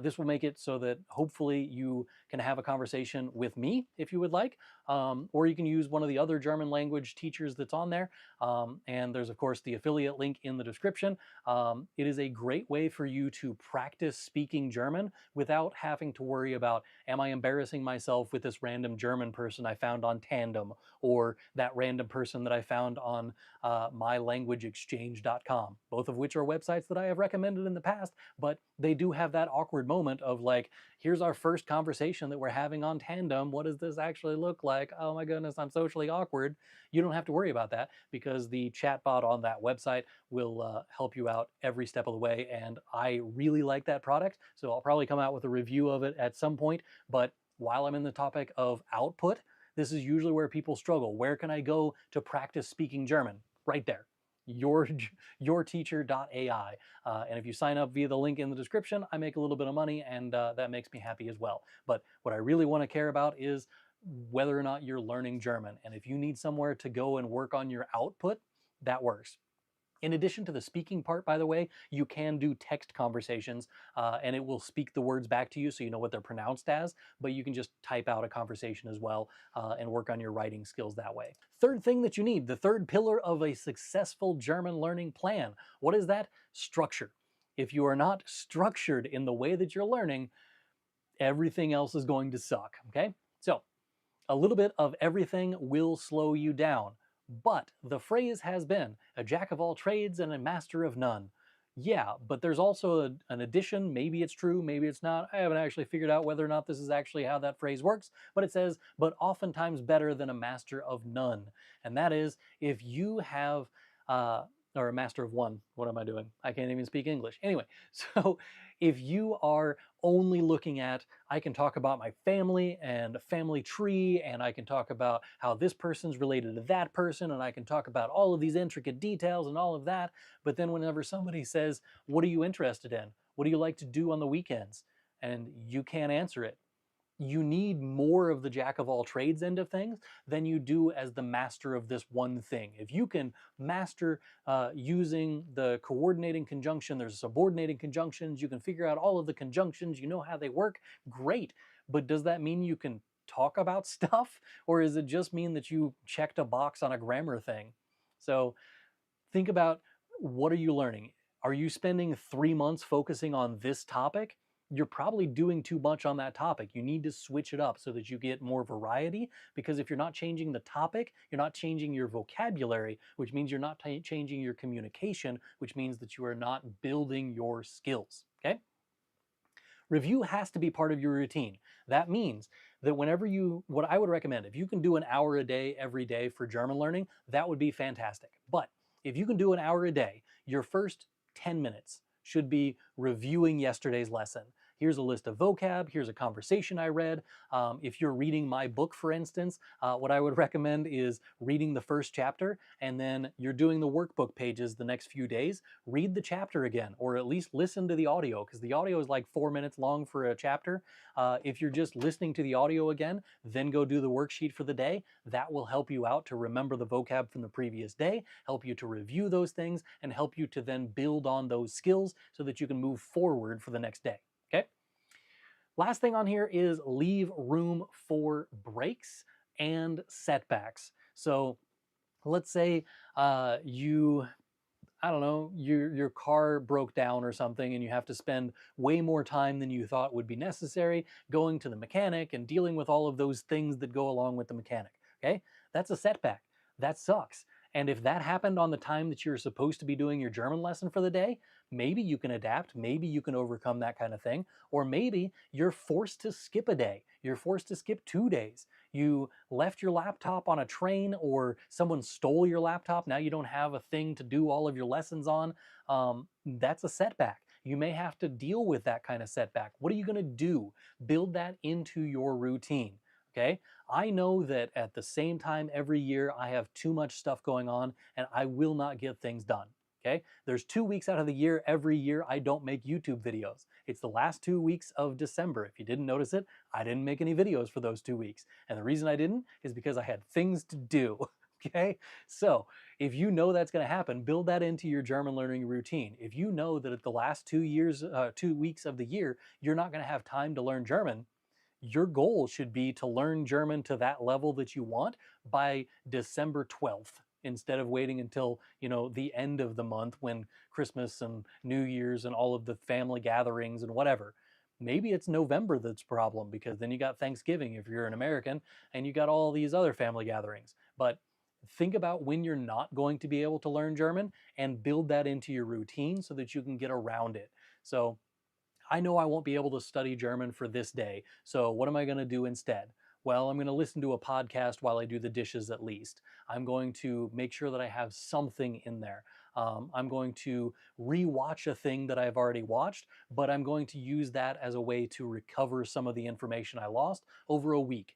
this will make it so that hopefully you can have a conversation with me if you would like, or you can use one of the other German language teachers that's on there. And there's of course the affiliate link in the description. It is a great way for you to practice speaking German without having to worry about, am I embarrassing myself with this random German person I found on Tandem, or that random person that I found on mylanguageexchange.com, both of which are websites that I have recommended in the past, but they do have that awkward moment of like, here's our first conversation that we're having on Tandem. What does this actually look like? Oh my goodness, I'm socially awkward. You don't have to worry about that because the chatbot on that website will help you out every step of the way. And I really like that product. So I'll probably come out with a review of it at some point. But while I'm in the topic of output, this is usually where people struggle. Where can I go to practice speaking German? Right there. yourteacher.ai. And if you sign up via the link in the description, I make a little bit of money and that makes me happy as well. But what I really want to care about is whether or not you're learning German. And if you need somewhere to go and work on your output, that works. In addition to the speaking part, by the way, you can do text conversations and it will speak the words back to you so you know what they're pronounced as, but you can just type out a conversation as well and work on your writing skills that way. Third thing that you need, the third pillar of a successful German learning plan. What is that? Structure. If you are not structured in the way that you're learning, everything else is going to suck, okay? So a little bit of everything will slow you down. But the phrase has been, a jack of all trades and a master of none. Yeah, but there's also an addition. Maybe it's true, maybe it's not. I haven't actually figured out whether or not this is actually how that phrase works, but it says, but oftentimes better than a master of none. And that is, if you have, or a master of one, what am I doing? I can't even speak English. Anyway, so if you are only looking at, I can talk about my family and a family tree, and I can talk about how this person's related to that person, and I can talk about all of these intricate details and all of that, but then whenever somebody says, what are you interested in? What do you like to do on the weekends? And you can't answer it. You need more of the jack of all trades end of things than you do as the master of this one thing. If you can master using the coordinating conjunction, there's subordinating conjunctions, you can figure out all of the conjunctions, you know how they work, great. But does that mean you can talk about stuff? Or does it just mean that you checked a box on a grammar thing? So think about, what are you learning? Are you spending 3 months focusing on this topic? You're probably doing too much on that topic. You need to switch it up so that you get more variety, because if you're not changing the topic, you're not changing your vocabulary, which means you're not changing your communication, which means that you are not building your skills, okay? Review has to be part of your routine. That means that what I would recommend, if you can do an hour a day every day for German learning, that would be fantastic. But if you can do an hour a day, your first 10 minutes should be reviewing yesterday's lesson. Here's a list of vocab, here's a conversation I read. If you're reading my book, for instance, what I would recommend is reading the first chapter, and then you're doing the workbook pages the next few days. Read the chapter again, or at least listen to the audio, because the audio is like 4 minutes long for a chapter. If you're just listening to the audio again, then go do the worksheet for the day. That will help you out to remember the vocab from the previous day, help you to review those things, and help you to then build on those skills so that you can move forward for the next day. Okay? Last thing on here is leave room for breaks and setbacks. So let's say I don't know, your car broke down or something and you have to spend way more time than you thought would be necessary going to the mechanic and dealing with all of those things that go along with the mechanic. Okay? That's a setback. That sucks. And if that happened on the time that you're supposed to be doing your German lesson for the day, maybe you can adapt, maybe you can overcome that kind of thing, or maybe you're forced to skip a day. You're forced to skip 2 days. You left your laptop on a train, or someone stole your laptop. Now you don't have a thing to do all of your lessons on. That's a setback. You may have to deal with that kind of setback. What are you going to do? Build that into your routine. Okay? I know that at the same time every year I have too much stuff going on and I will not get things done. Okay? There's 2 weeks out of the year every year I don't make YouTube videos. It's the last 2 weeks of December. If you didn't notice it, I didn't make any videos for those 2 weeks. And the reason I didn't is because I had things to do. Okay? So if you know that's going to happen, build that into your German learning routine. If you know that at the last 2 weeks of the year, you're not going to have time to learn German, your goal should be to learn German to that level that you want by December 12th instead of waiting until, the end of the month when Christmas and New Year's and all of the family gatherings and whatever. Maybe it's November that's a problem, because then you got Thanksgiving if you're an American and you got all these other family gatherings. But think about when you're not going to be able to learn German and build that into your routine so that you can get around it. So I know I won't be able to study German for this day, so what am I going to do instead? Well, I'm going to listen to a podcast while I do the dishes at least. I'm going to make sure that I have something in there. I'm going to rewatch a thing that I've already watched, but I'm going to use that as a way to recover some of the information I lost over a week.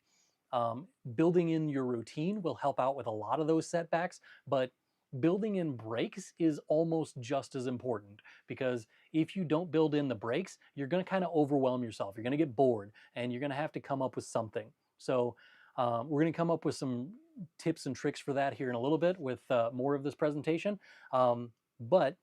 Building in your routine will help out with a lot of those setbacks, but building in breaks is almost just as important, because if you don't build in the breaks, you're going to kind of overwhelm yourself. You're going to get bored and you're going to have to come up with something. So we're going to come up with some tips and tricks for that here in a little bit with more of this presentation. But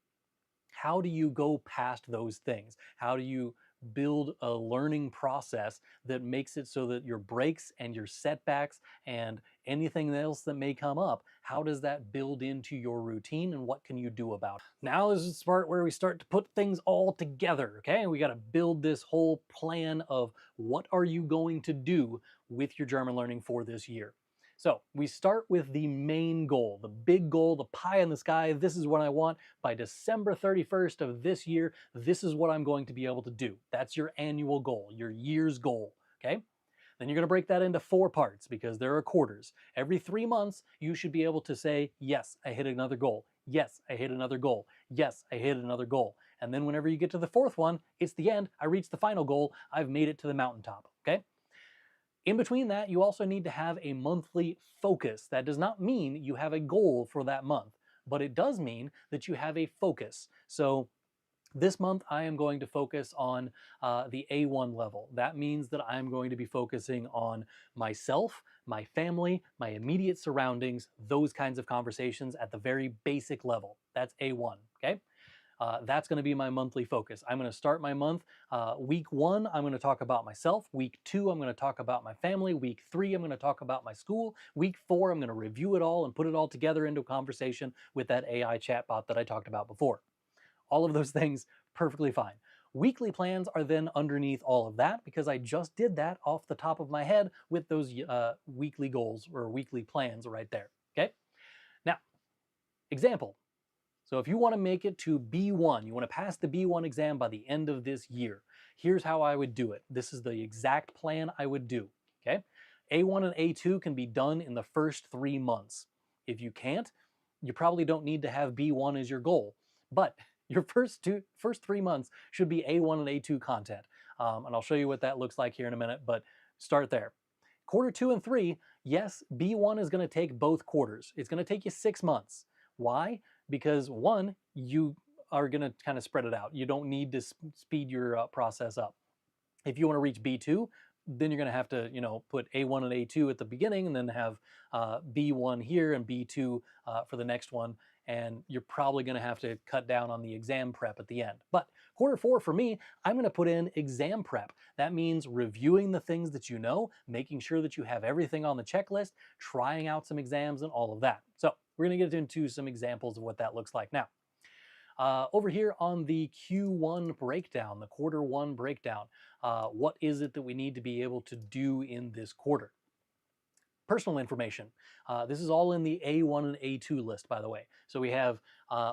how do you go past those things? How do you build a learning process that makes it so that your breaks and your setbacks and anything else that may come up, how does that build into your routine and what can you do about it? Now this is the part where we start to put things all together, okay? We got to build this whole plan of what are you going to do with your German learning for this year. So we start with the main goal, the big goal, the pie in the sky. This is what I want by December 31st of this year. This is what I'm going to be able to do. That's your annual goal, your year's goal, okay? Then you're going to break that into 4 parts because there are quarters. Every 3 months, you should be able to say, yes, I hit another goal. Yes, I hit another goal. Yes, I hit another goal. And then whenever you get to the 4th one, it's the end. I reached the final goal. I've made it to the mountaintop, okay? In between that, you also need to have a monthly focus. That does not mean you have a goal for that month, but it does mean that you have a focus. So this month, I am going to focus on the A1 level. That means that I'm going to be focusing on myself, my family, my immediate surroundings, those kinds of conversations at the very basic level. That's A1, okay? That's going to be my monthly focus. I'm going to start my month. Week 1, I'm going to talk about myself. Week 2, I'm going to talk about my family. Week 3, I'm going to talk about my school. Week 4, I'm going to review it all and put it all together into a conversation with that AI chatbot that I talked about before. All of those things, perfectly fine. Weekly plans are then underneath all of that because I just did that off the top of my head with those weekly goals or weekly plans right there, okay? Now, example. So if you want to make it to B1, you want to pass the B1 exam by the end of this year, here's how I would do it. This is the exact plan I would do, okay? A1 and A2 can be done in the first 3 months. If you can't, you probably don't need to have B1 as your goal, but your first 3 months should be A1 and A2 content. And I'll show you what that looks like here in a minute, but start there. Quarter 2 and 3, yes, B1 is going to take both quarters. It's going to take you 6 months. Why? Because one, you are going to kind of spread it out. You don't need to speed your process up. If you want to reach B2, then you're going to have to, put A1 and A2 at the beginning, and then have B1 here and B2 for the next one. And you're probably going to have to cut down on the exam prep at the end. But quarter 4 for me, I'm going to put in exam prep. That means reviewing the things that you know, making sure that you have everything on the checklist, trying out some exams and all of that. So we're going to get into some examples of what that looks like now. Over here on the Q1 breakdown, the quarter 1 breakdown, what is it that we need to be able to do in this quarter? Personal information. This is all in the A1 and A2 list, by the way. So we have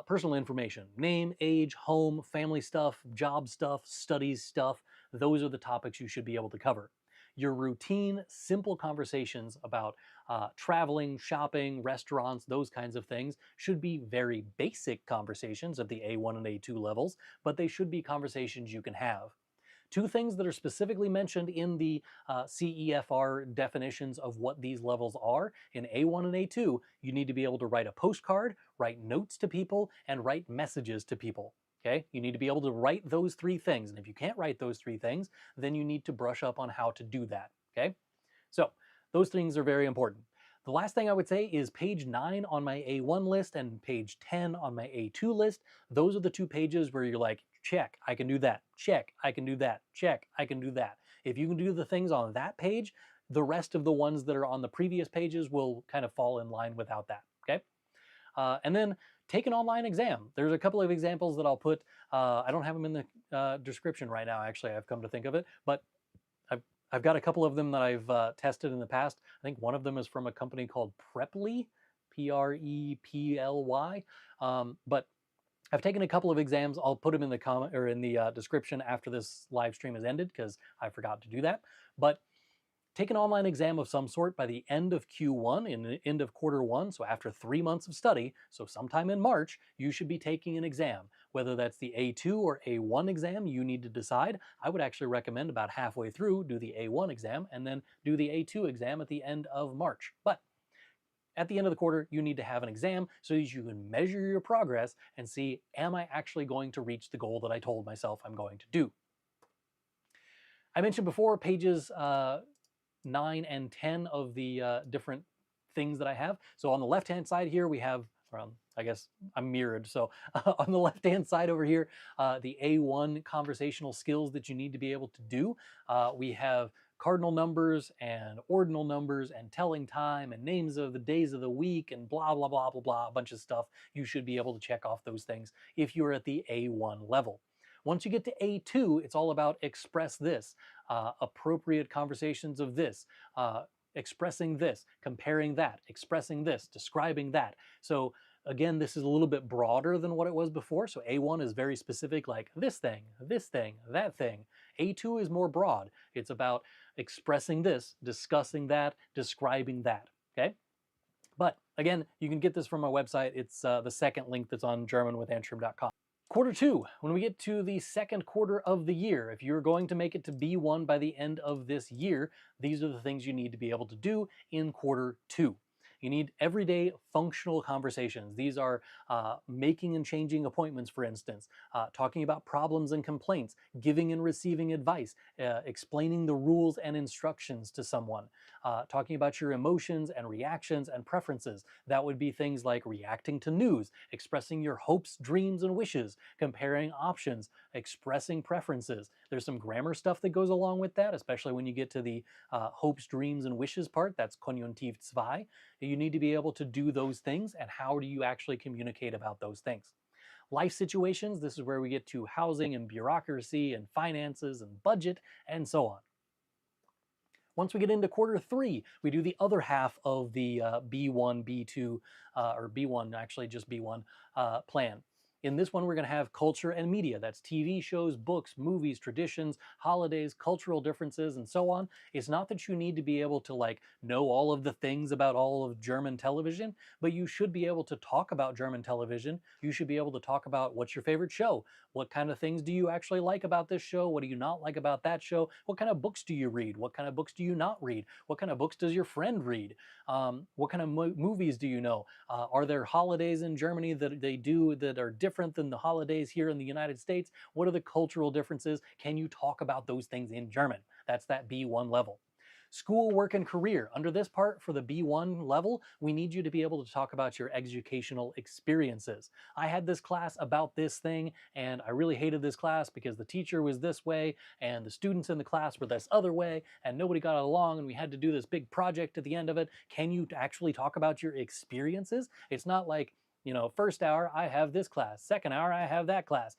personal information, name, age, home, family stuff, job stuff, studies stuff. Those are the topics you should be able to cover. Your routine, simple conversations about traveling, shopping, restaurants, those kinds of things should be very basic conversations at the A1 and A2 levels, but they should be conversations you can have. 2 things that are specifically mentioned in the CEFR definitions of what these levels are. In A1 and A2, you need to be able to write a postcard, write notes to people, and write messages to people. Okay? You need to be able to write those 3 things. And if you can't write those 3 things, then you need to brush up on how to do that. Okay? So those things are very important. The last thing I would say is page 9 on my A1 list and page 10 on my A2 list. Those are the 2 pages where you're like, check, I can do that. Check, I can do that. Check, I can do that. If you can do the things on that page, the rest of the ones that are on the previous pages will kind of fall in line without that. Okay? And then take an online exam. There's a couple of examples that I'll put. I don't have them in the description right now, actually, I've come to think of it, but I've got a couple of them that I've tested in the past. I think one of them is from a company called Preply, Preply. But I've taken a couple of exams. I'll put them in the comment or in the description after this live stream has ended, because I forgot to do that. But take an online exam of some sort by the end of Q1, in the end of quarter 1, so after 3 months of study, so sometime in March, you should be taking an exam. Whether that's the A2 or A1 exam, you need to decide. I would actually recommend about halfway through, do the A1 exam, and then do the A2 exam at the end of March. But at the end of the quarter, you need to have an exam so that you can measure your progress and see, am I actually going to reach the goal that I told myself I'm going to do? I mentioned before pages 9 and 10 of the different things that I have. So on the left-hand side here, we have, I guess I'm mirrored. So on the left-hand side over here, the A1 conversational skills that you need to be able to do. We have cardinal numbers and ordinal numbers and telling time and names of the days of the week and blah, blah, blah, blah, blah, a bunch of stuff. You should be able to check off those things if you're at the A1 level. Once you get to A2, it's all about express this, appropriate conversations of this, expressing this, comparing that, expressing this, describing that. So again, this is a little bit broader than what it was before. So A1 is very specific, like this thing, that thing. A2 is more broad. It's about expressing this, discussing that, describing that, okay? But again, you can get this from my website. It's the second link that's on germanwithantrim.com. Quarter 2, when we get to the second quarter of the year, if you're going to make it to B1 by the end of this year, these are the things you need to be able to do in quarter 2. You need everyday functional conversations. These are making and changing appointments, for instance, talking about problems and complaints, giving and receiving advice, explaining the rules and instructions to someone, talking about your emotions and reactions and preferences. That would be things like reacting to news, expressing your hopes, dreams, and wishes, comparing options, expressing preferences. There's some grammar stuff that goes along with that, especially when you get to the hopes, dreams, and wishes part. That's Konjunktiv 2. You need to be able to do those things, and how do you actually communicate about those things? Life situations, this is where we get to housing and bureaucracy and finances and budget and so on. Once we get into quarter 3, we do the other half of the B1, B2, or B1, actually just B1 plan. In this one, we're going to have culture and media. That's TV shows, books, movies, traditions, holidays, cultural differences, and so on. It's not that you need to be able to like know all of the things about all of German television, but you should be able to talk about German television. You should be able to talk about what's your favorite show. What kind of things do you actually like about this show? What do you not like about that show? What kind of books do you read? What kind of books do you not read? What kind of books does your friend read? What kind of movies do you know? Are there holidays in Germany that they do that are different than the holidays here in the United States? What are the cultural differences? Can you talk about those things in German? That's that B1 level. School, work, and career. Under this part, for the B1 level, we need you to be able to talk about your educational experiences. I had this class about this thing, and I really hated this class because the teacher was this way, and the students in the class were this other way, and nobody got along, and we had to do this big project at the end of it. Can you actually talk about your experiences? It's not like, you know, first hour, I have this class. Second hour, I have that class.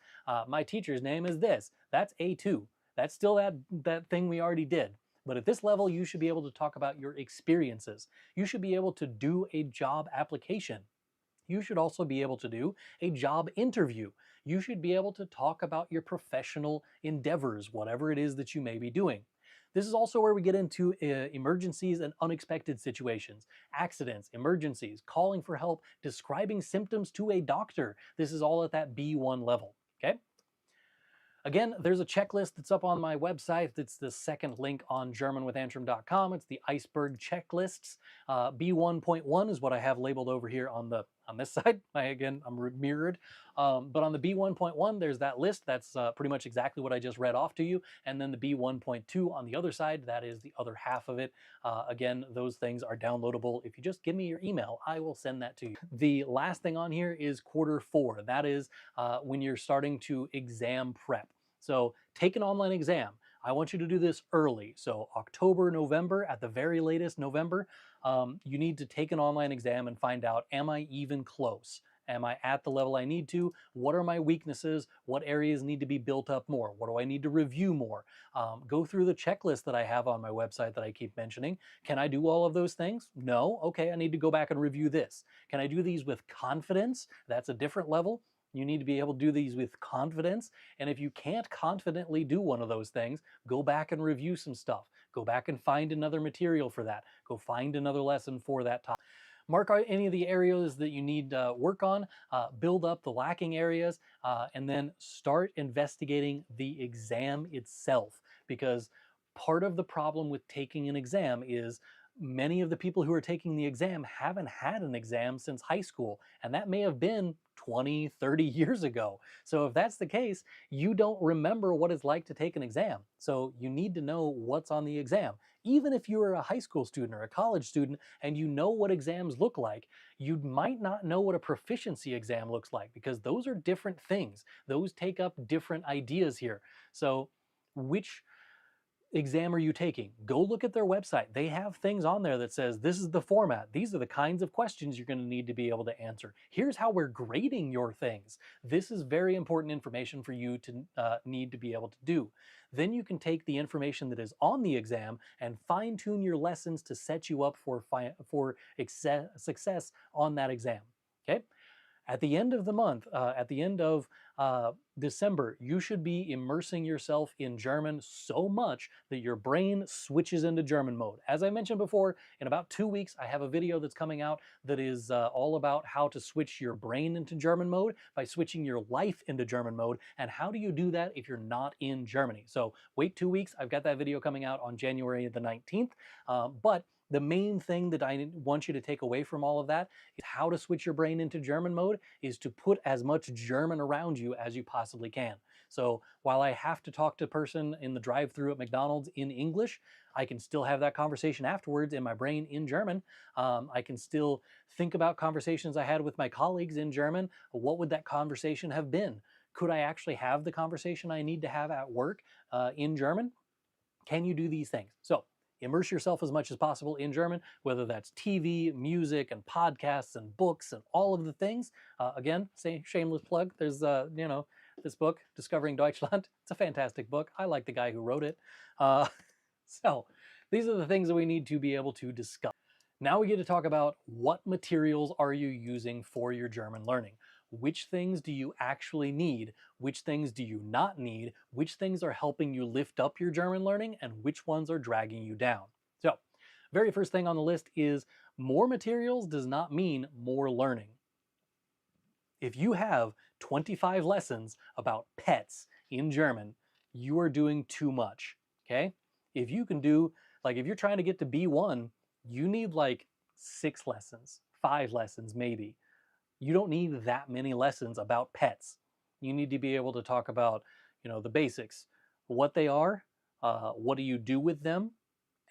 My teacher's name is this. That's A2. That's still that thing we already did. But at this level, you should be able to talk about your experiences. You should be able to do a job application. You should also be able to do a job interview. You should be able to talk about your professional endeavors, whatever it is that you may be doing. This is also where we get into emergencies and unexpected situations, accidents, emergencies, calling for help, describing symptoms to a doctor. This is all at that B1 level, okay? Again, there's a checklist that's up on my website. It's the second link on germanwithantrim.com. It's the iceberg checklists. B1.1 is what I have labeled over here on this side. I'm mirrored. But on the B1.1, there's that list. That's pretty much exactly what I just read off to you. And then the B1.2 on the other side, that is the other half of it. Again, those things are downloadable. If you just give me your email, I will send that to you. The last thing on here is quarter 4. That is when you're starting to exam prep. So take an online exam. I want you to do this early. So October, November, at the very latest November, you need to take an online exam and find out, am I even close? Am I at the level I need to? What are my weaknesses? What areas need to be built up more? What do I need to review more? Go through the checklist that I have on my website that I keep mentioning. Can I do all of those things? No? Okay, I need to go back and review this. Can I do these with confidence? That's a different level. You need to be able to do these with confidence. And if you can't confidently do one of those things, go back and review some stuff. Go back and find another material for that. Go find another lesson for that topic. Mark out any of the areas that you need work on, build up the lacking areas, and then start investigating the exam itself. Because part of the problem with taking an exam is many of the people who are taking the exam haven't had an exam since high school, and that may have been 20, 30 years ago. So if that's the case, you don't remember what it's like to take an exam. So you need to know what's on the exam. Even if you're a high school student or a college student and you know what exams look like, you might not know what a proficiency exam looks like, because those are different things. Those take up different ideas here. So which exam are you taking? Go look at their website. They have things on there that says this is the format. These are the kinds of questions you're going to need to be able to answer. Here's how we're grading your things. This is very important information for you to need to be able to do. Then you can take the information that is on the exam and fine tune your lessons to set you up for success on that exam. Okay? At the end of the month, at the end of December, you should be immersing yourself in German so much that your brain switches into German mode. As I mentioned before, in about 2 weeks, I have a video that's coming out that is all about how to switch your brain into German mode by switching your life into German mode. And how do you do that if you're not in Germany? So wait 2 weeks. I've got that video coming out on January the 19th. But the main thing that I want you to take away from all of that is how to switch your brain into German mode is to put as much German around you as you possibly can. So while I have to talk to a person in the drive-thru at McDonald's in English, I can still have that conversation afterwards in my brain in German. I can still think about conversations I had with my colleagues in German. What would that conversation have been? Could I actually have the conversation I need to have at work in German? Can you do these things? So immerse yourself as much as possible in German, whether that's TV, music, and podcasts, and books, and all of the things. Again, say shameless plug. There's, this book, Discovering Deutschland. It's a fantastic book. I like the guy who wrote it. So these are the things that we need to be able to discuss. Now we get to talk about what materials are you using for your German learning. which things do you actually need, which things do you not need, which things are helping you lift up your German learning, and which ones are dragging you down. So, very first thing on the list is more materials does not mean more learning. If you have 25 lessons about pets in German, you are doing too much, okay? If you can do, like if you're trying to get to B1, you need like 6 lessons, 5 lessons maybe. You don't need that many lessons about pets. You need to be able to talk about, the basics, what they are, what do you do with them,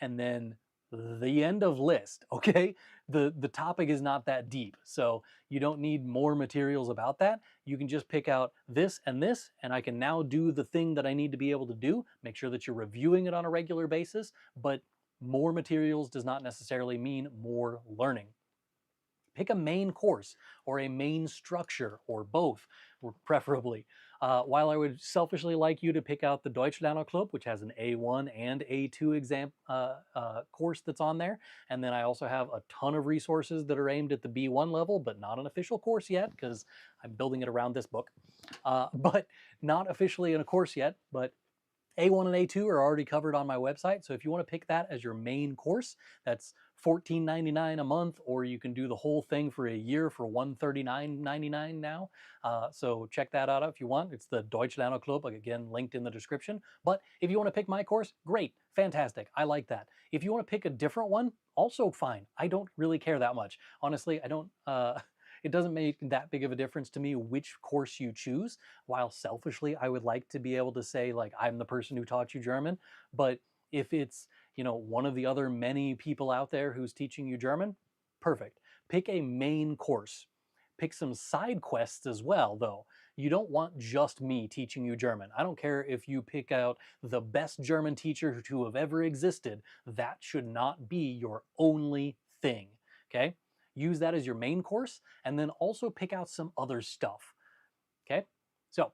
and then the end of list, okay? The topic is not that deep, so you don't need more materials about that. You can just pick out this, and I can now do the thing that I need to be able to do. Make sure that you're reviewing it on a regular basis, but more materials does not necessarily mean more learning. Pick a main course or a main structure, or both, preferably. While I would selfishly like you to pick out the Deutsch Club, which has an A1 and A2 exam course that's on there, and then I also have a ton of resources that are aimed at the B1 level, but not an official course yet because I'm building it around this book. But not officially in a course yet, but A1 and A2 are already covered on my website, so if you want to pick that as your main course, that's $14.99 a month, or you can do the whole thing for a year for $139.99 now. So check that out if you want. It's the Deutsch Club, again, linked in the description. But if you want to pick my course, great, fantastic, I like that. If you want to pick a different one, also fine. I don't really care that much. Honestly, I don't... it doesn't make that big of a difference to me which course you choose, while selfishly I would like to be able to say, like, I'm the person who taught you German. But if it's, one of the other many people out there who's teaching you German, perfect. Pick a main course. Pick some side quests as well, though. You don't want just me teaching you German. I don't care if you pick out the best German teacher to have ever existed. That should not be your only thing, okay? Use that as your main course, and then also pick out some other stuff, okay? So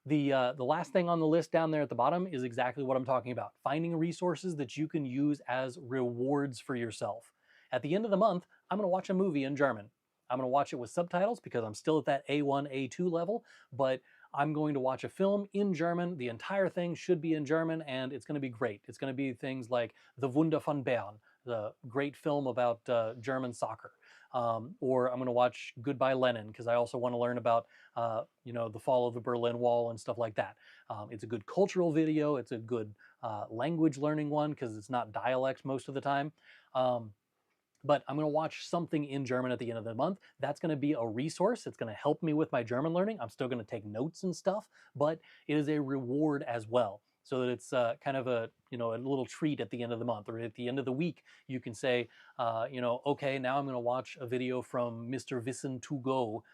the last thing on the list down there at the bottom is exactly what I'm talking about. Finding resources that you can use as rewards for yourself. At the end of the month, I'm going to watch a movie in German. I'm going to watch it with subtitles because I'm still at that A1, A2 level, but I'm going to watch a film in German. The entire thing should be in German, and it's going to be great. It's going to be things like The Wunder von Bern, the great film about German soccer. Or I'm going to watch Goodbye Lenin because I also want to learn about, the fall of the Berlin Wall and stuff like that. It's a good cultural video. It's a good language learning one because it's not dialect most of the time. But I'm going to watch something in German at the end of the month. That's going to be a resource. It's going to help me with my German learning. I'm still going to take notes and stuff, but it is a reward as well. So that it's kind of a little treat at the end of the month, or at the end of the week. You can say, okay, now I'm going to watch a video from Mr. Wissen to Go,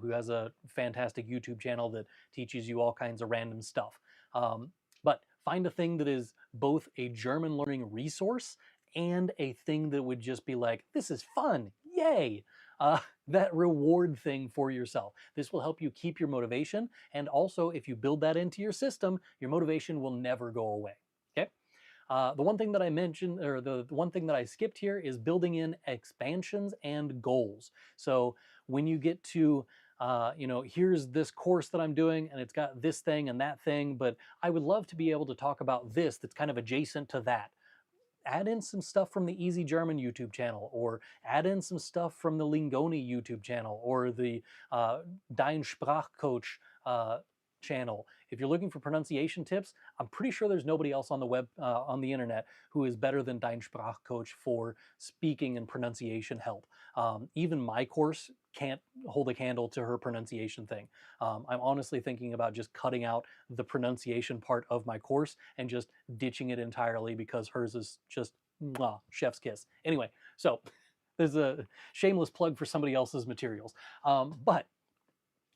who has a fantastic YouTube channel that teaches you all kinds of random stuff. But find a thing that is both a German learning resource and a thing that would just be like, this is fun, yay! That reward thing for yourself. This will help you keep your motivation, and also if you build that into your system, your motivation will never go away, okay? The one thing that I mentioned, or the one thing that I skipped here, is building in expansions and goals. So when you get to here's this course that I'm doing and it's got this thing and that thing, but I would love to be able to talk about this that's kind of adjacent to that. Add in some stuff from the Easy German YouTube channel, or add in some stuff from the Lingoni YouTube channel, or the Dein Sprachcoach channel. If you're looking for pronunciation tips, I'm pretty sure there's nobody else on the web, on the internet, who is better than Dein Sprachcoach for speaking and pronunciation help. Even my course can't hold a candle to her pronunciation thing. I'm honestly thinking about just cutting out the pronunciation part of my course and just ditching it entirely because hers is just mwah, chef's kiss. Anyway, so there's a shameless plug for somebody else's materials. But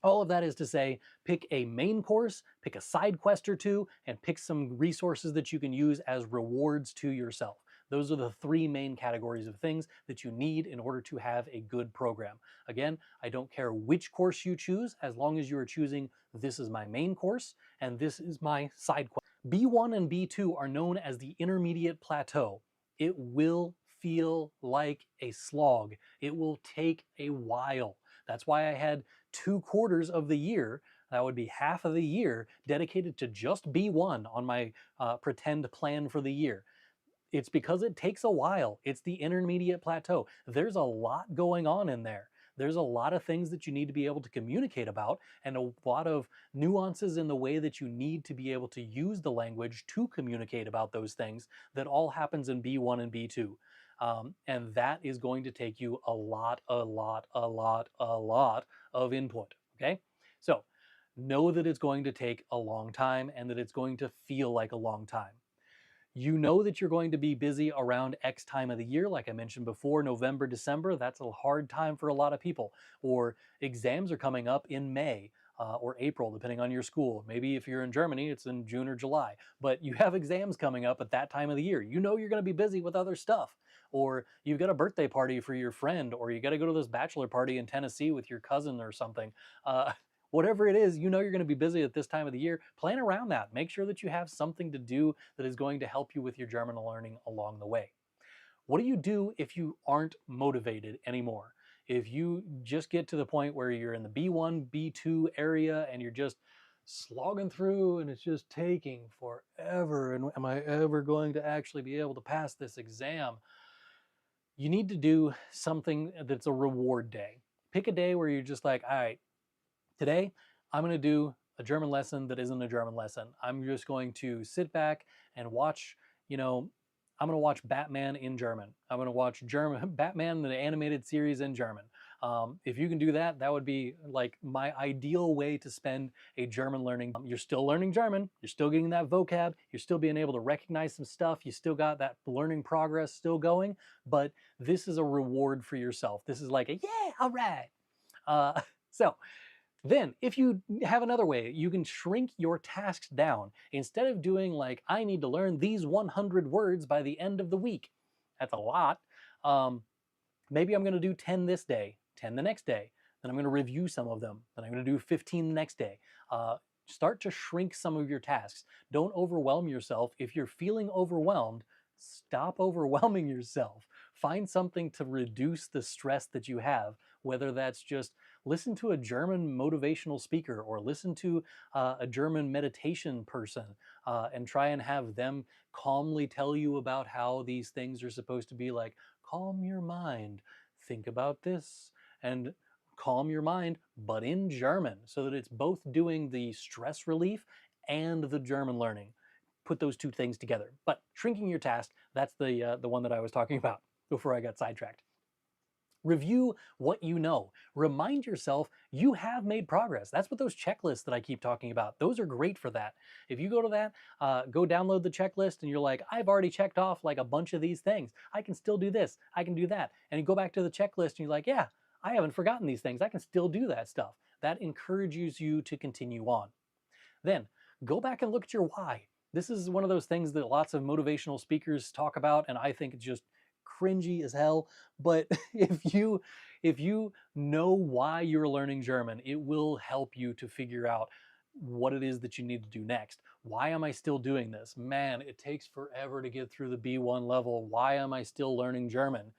all of that is to say, pick a main course, pick a side quest or two, and pick some resources that you can use as rewards to yourself. Those are the 3 main categories of things that you need in order to have a good program. Again, I don't care which course you choose, as long as you are choosing, this is my main course, and this is my side quest. B1 and B2 are known as the intermediate plateau. It will feel like a slog. It will take a while. That's why I had 2 quarters of the year, that would be half of the year, dedicated to just B1 on my pretend plan for the year. It's because it takes a while. It's the intermediate plateau. There's a lot going on in there. There's a lot of things that you need to be able to communicate about, and a lot of nuances in the way that you need to be able to use the language to communicate about those things that all happens in B1 and B2. And that is going to take you a lot of input, okay? So know that it's going to take a long time and that it's going to feel like a long time. You know that you're going to be busy around X time of the year, like I mentioned before, November, December. That's a hard time for a lot of people. Or exams are coming up in May or April, depending on your school. Maybe if you're in Germany, it's in June or July. But you have exams coming up at that time of the year. You know you're going to be busy with other stuff. Or you've got a birthday party for your friend, or you got to go to this bachelor party in Tennessee with your cousin or something. Whatever it is, you know you're going to be busy at this time of the year. Plan around that. Make sure that you have something to do that is going to help you with your German learning along the way. What do you do if you aren't motivated anymore? If you just get to the point where you're in the B1, B2 area and you're just slogging through and it's just taking forever, and am I ever going to actually be able to pass this exam? You need to do something that's a reward day. Pick a day where you're just like, all right, today, I'm going to do a German lesson that isn't a German lesson. I'm just going to sit back and watch, I'm going to watch Batman in German. I'm going to watch Batman, the animated series in German. If you can do that, that would be like my ideal way to spend a German learning. You're still learning German. You're still getting that vocab. You're still being able to recognize some stuff. You still got that learning progress still going, but this is a reward for yourself. This is like a, yeah, all right. Then, if you have another way, you can shrink your tasks down. Instead of doing like, I need to learn these 100 words by the end of the week. That's a lot. Maybe I'm going to do 10 this day, 10 the next day. Then I'm going to review some of them. Then I'm going to do 15 the next day. Start to shrink some of your tasks. Don't overwhelm yourself. If you're feeling overwhelmed, stop overwhelming yourself. Find something to reduce the stress that you have, whether that's just listen to a German motivational speaker or listen to a German meditation person and try and have them calmly tell you about how these things are supposed to be, like calm your mind, think about this, and calm your mind, but in German, so that it's both doing the stress relief and the German learning. Put those two things together. But shrinking your task, that's the one that I was talking about before I got sidetracked. Review what you know. Remind yourself you have made progress. That's what those checklists that I keep talking about, those are great for that. If you go to that, go download the checklist and you're like, I've already checked off like a bunch of these things. I can still do this. I can do that. And you go back to the checklist and you're like, yeah, I haven't forgotten these things. I can still do that stuff. That encourages you to continue on. Then go back and look at your why. This is one of those things that lots of motivational speakers talk about, and I think it's just cringy as hell. But if you know why you're learning German, it will help you to figure out what it is that you need to do next. Why am I still doing this? Man, it takes forever to get through the B1 level. Why am I still learning German?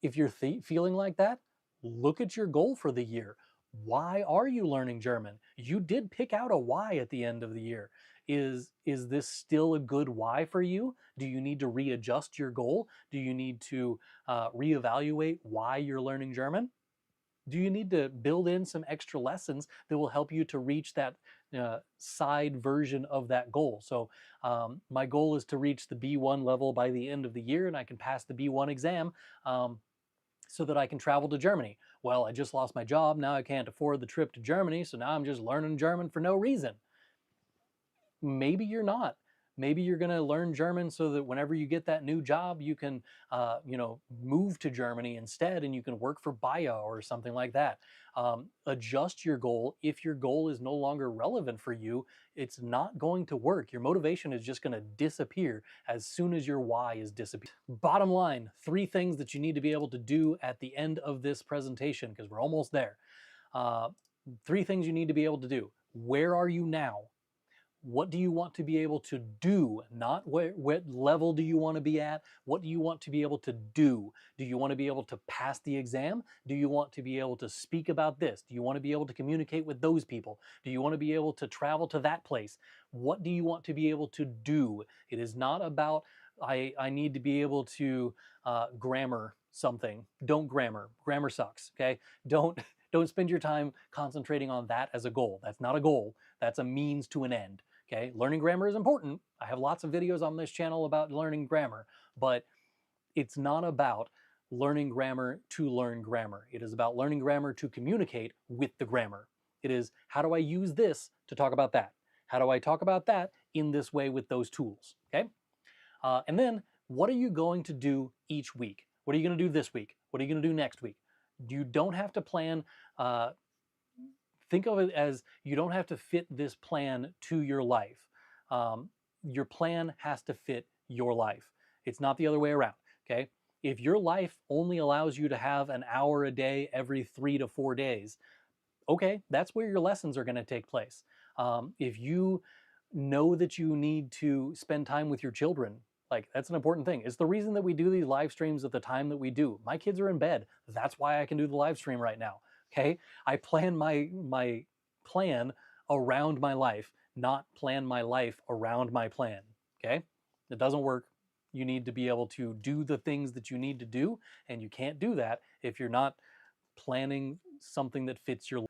If you're feeling like that, look at your goal for the year. Why are you learning German? You did pick out a why at the end of the year. Is this still a good why for you? Do you need to readjust your goal? Do you need to reevaluate why you're learning German? Do you need to build in some extra lessons that will help you to reach that side version of that goal? So my goal is to reach the B1 level by the end of the year, and I can pass the B1 exam so that I can travel to Germany. Well, I just lost my job. Now I can't afford the trip to Germany, so now I'm just learning German for no reason. Maybe you're not. Maybe you're going to learn German so that whenever you get that new job, you can, move to Germany instead, and you can work for Bayer or something like that. Adjust your goal. If your goal is no longer relevant for you, it's not going to work. Your motivation is just going to disappear as soon as your why is disappearing. Bottom line, 3 things that you need to be able to do at the end of this presentation, because we're almost there. 3 things you need to be able to do. Where are you now? What do you want to be able to do? Not what level do you want to be at? What do you want to be able to do? Do you want to be able to pass the exam? Do you want to be able to speak about this? Do you want to be able to communicate with those people? Do you want to be able to travel to that place? What do you want to be able to do? It is not about, I need to be able to grammar something. Don't grammar. Grammar sucks, okay? Don't spend your time concentrating on that as a goal. That's not a goal. That's a means to an end. Okay, learning grammar is important. I have lots of videos on this channel about learning grammar, but it's not about learning grammar to learn grammar. It is about learning grammar to communicate with the grammar. It is, how do I use this to talk about that? How do I talk about that in this way with those tools? Okay, and then what are you going to do each week? What are you going to do this week? What are you going to do next week? You don't have to plan. Think of it as you don't have to fit this plan to your life. Your plan has to fit your life. It's not the other way around, okay? If your life only allows you to have an hour a day every 3 to 4 days, okay, that's where your lessons are going to take place. If you know that you need to spend time with your children, like that's an important thing. It's the reason that we do these live streams at the time that we do. My kids are in bed. That's why I can do the live stream right now. Okay, I plan my plan around my life, not plan my life around my plan. Okay, it doesn't work. You need to be able to do the things that you need to do, and you can't do that if you're not planning something that fits your.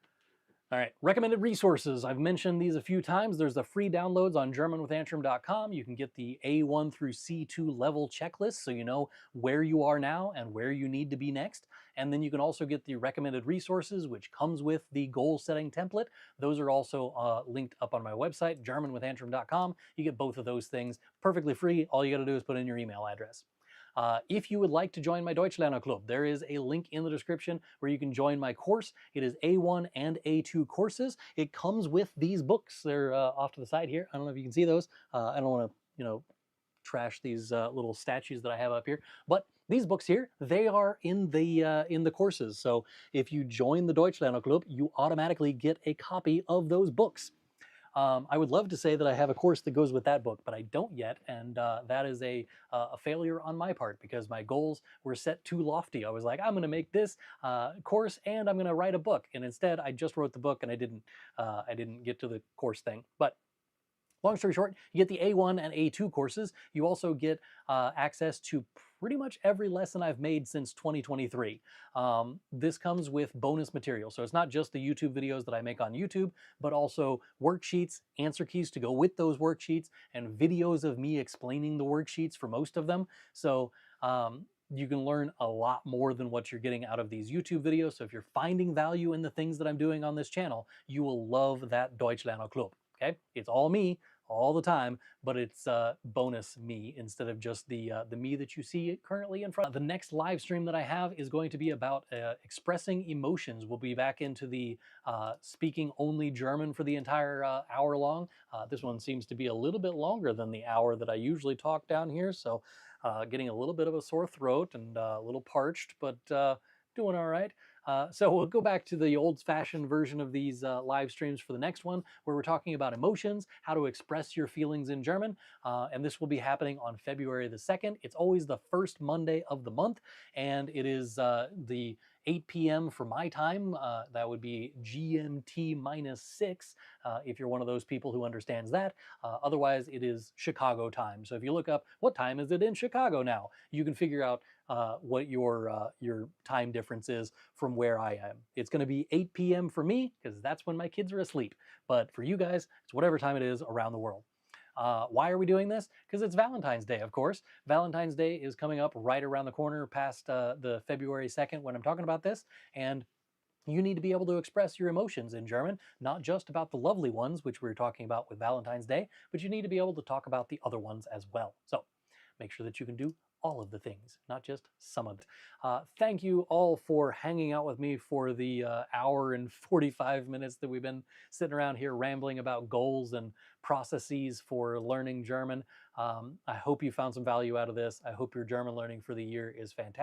All right, recommended resources. I've mentioned these a few times. There's the free downloads on GermanWithAntrim.com. You can get the A1 through C2 level checklist so you know where you are now and where you need to be next. And then you can also get the recommended resources, which comes with the goal setting template. Those are also linked up on my website, GermanWithAntrim.com. You get both of those things perfectly free. All you got to do is put in your email address. If you would like to join my Deutsch Lerner Club, there is a link in the description where you can join my course. It is A1 and A2 courses. It comes with these books. They're off to the side here. I don't know if you can see those. I don't want to, trash these little statues that I have up here. But these books here, they are in the courses. So if you join the Deutsch Lerner Club, you automatically get a copy of those books. I would love to say that I have a course that goes with that book, but I don't yet, and that is a failure on my part because my goals were set too lofty. I was like, I'm going to make this course and I'm going to write a book, and instead I just wrote the book and I didn't get to the course thing. But long story short, you get the A1 and A2 courses. You also get access to pretty much every lesson I've made since 2023. This comes with bonus material. So it's not just the YouTube videos that I make on YouTube, but also worksheets, answer keys to go with those worksheets, and videos of me explaining the worksheets for most of them. So you can learn a lot more than what you're getting out of these YouTube videos. So if you're finding value in the things that I'm doing on this channel, you will love that Deutsch Lerner Club. Okay? It's all me, all the time, but it's bonus me instead of just the me that you see currently in front. The next live stream that I have is going to be about expressing emotions. We'll be back into the speaking only German for the entire hour long. This one seems to be a little bit longer than the hour that I usually talk down here, so getting a little bit of a sore throat and a little parched, but doing all right. So we'll go back to the old-fashioned version of these live streams for the next one, where we're talking about emotions, how to express your feelings in German, and this will be happening on February the 2nd. It's always the first Monday of the month, and it is the 8 p.m. for my time. That would be GMT -6 if you're one of those people who understands that. Otherwise, it is Chicago time. So if you look up what time is it in Chicago now, you can figure out what your time difference is from where I am. It's going to be 8 p.m. for me because that's when my kids are asleep. But for you guys, it's whatever time it is around the world. Why are we doing this? Because it's Valentine's Day, of course. Valentine's Day is coming up right around the corner past the February 2nd when I'm talking about this. And you need to be able to express your emotions in German, not just about the lovely ones, which we were talking about with Valentine's Day, but you need to be able to talk about the other ones as well. So make sure that you can do all of the things, not just some of them. Thank you all for hanging out with me for the hour and 45 minutes that we've been sitting around here rambling about goals and processes for learning German. I hope you found some value out of this. I hope your German learning for the year is fantastic.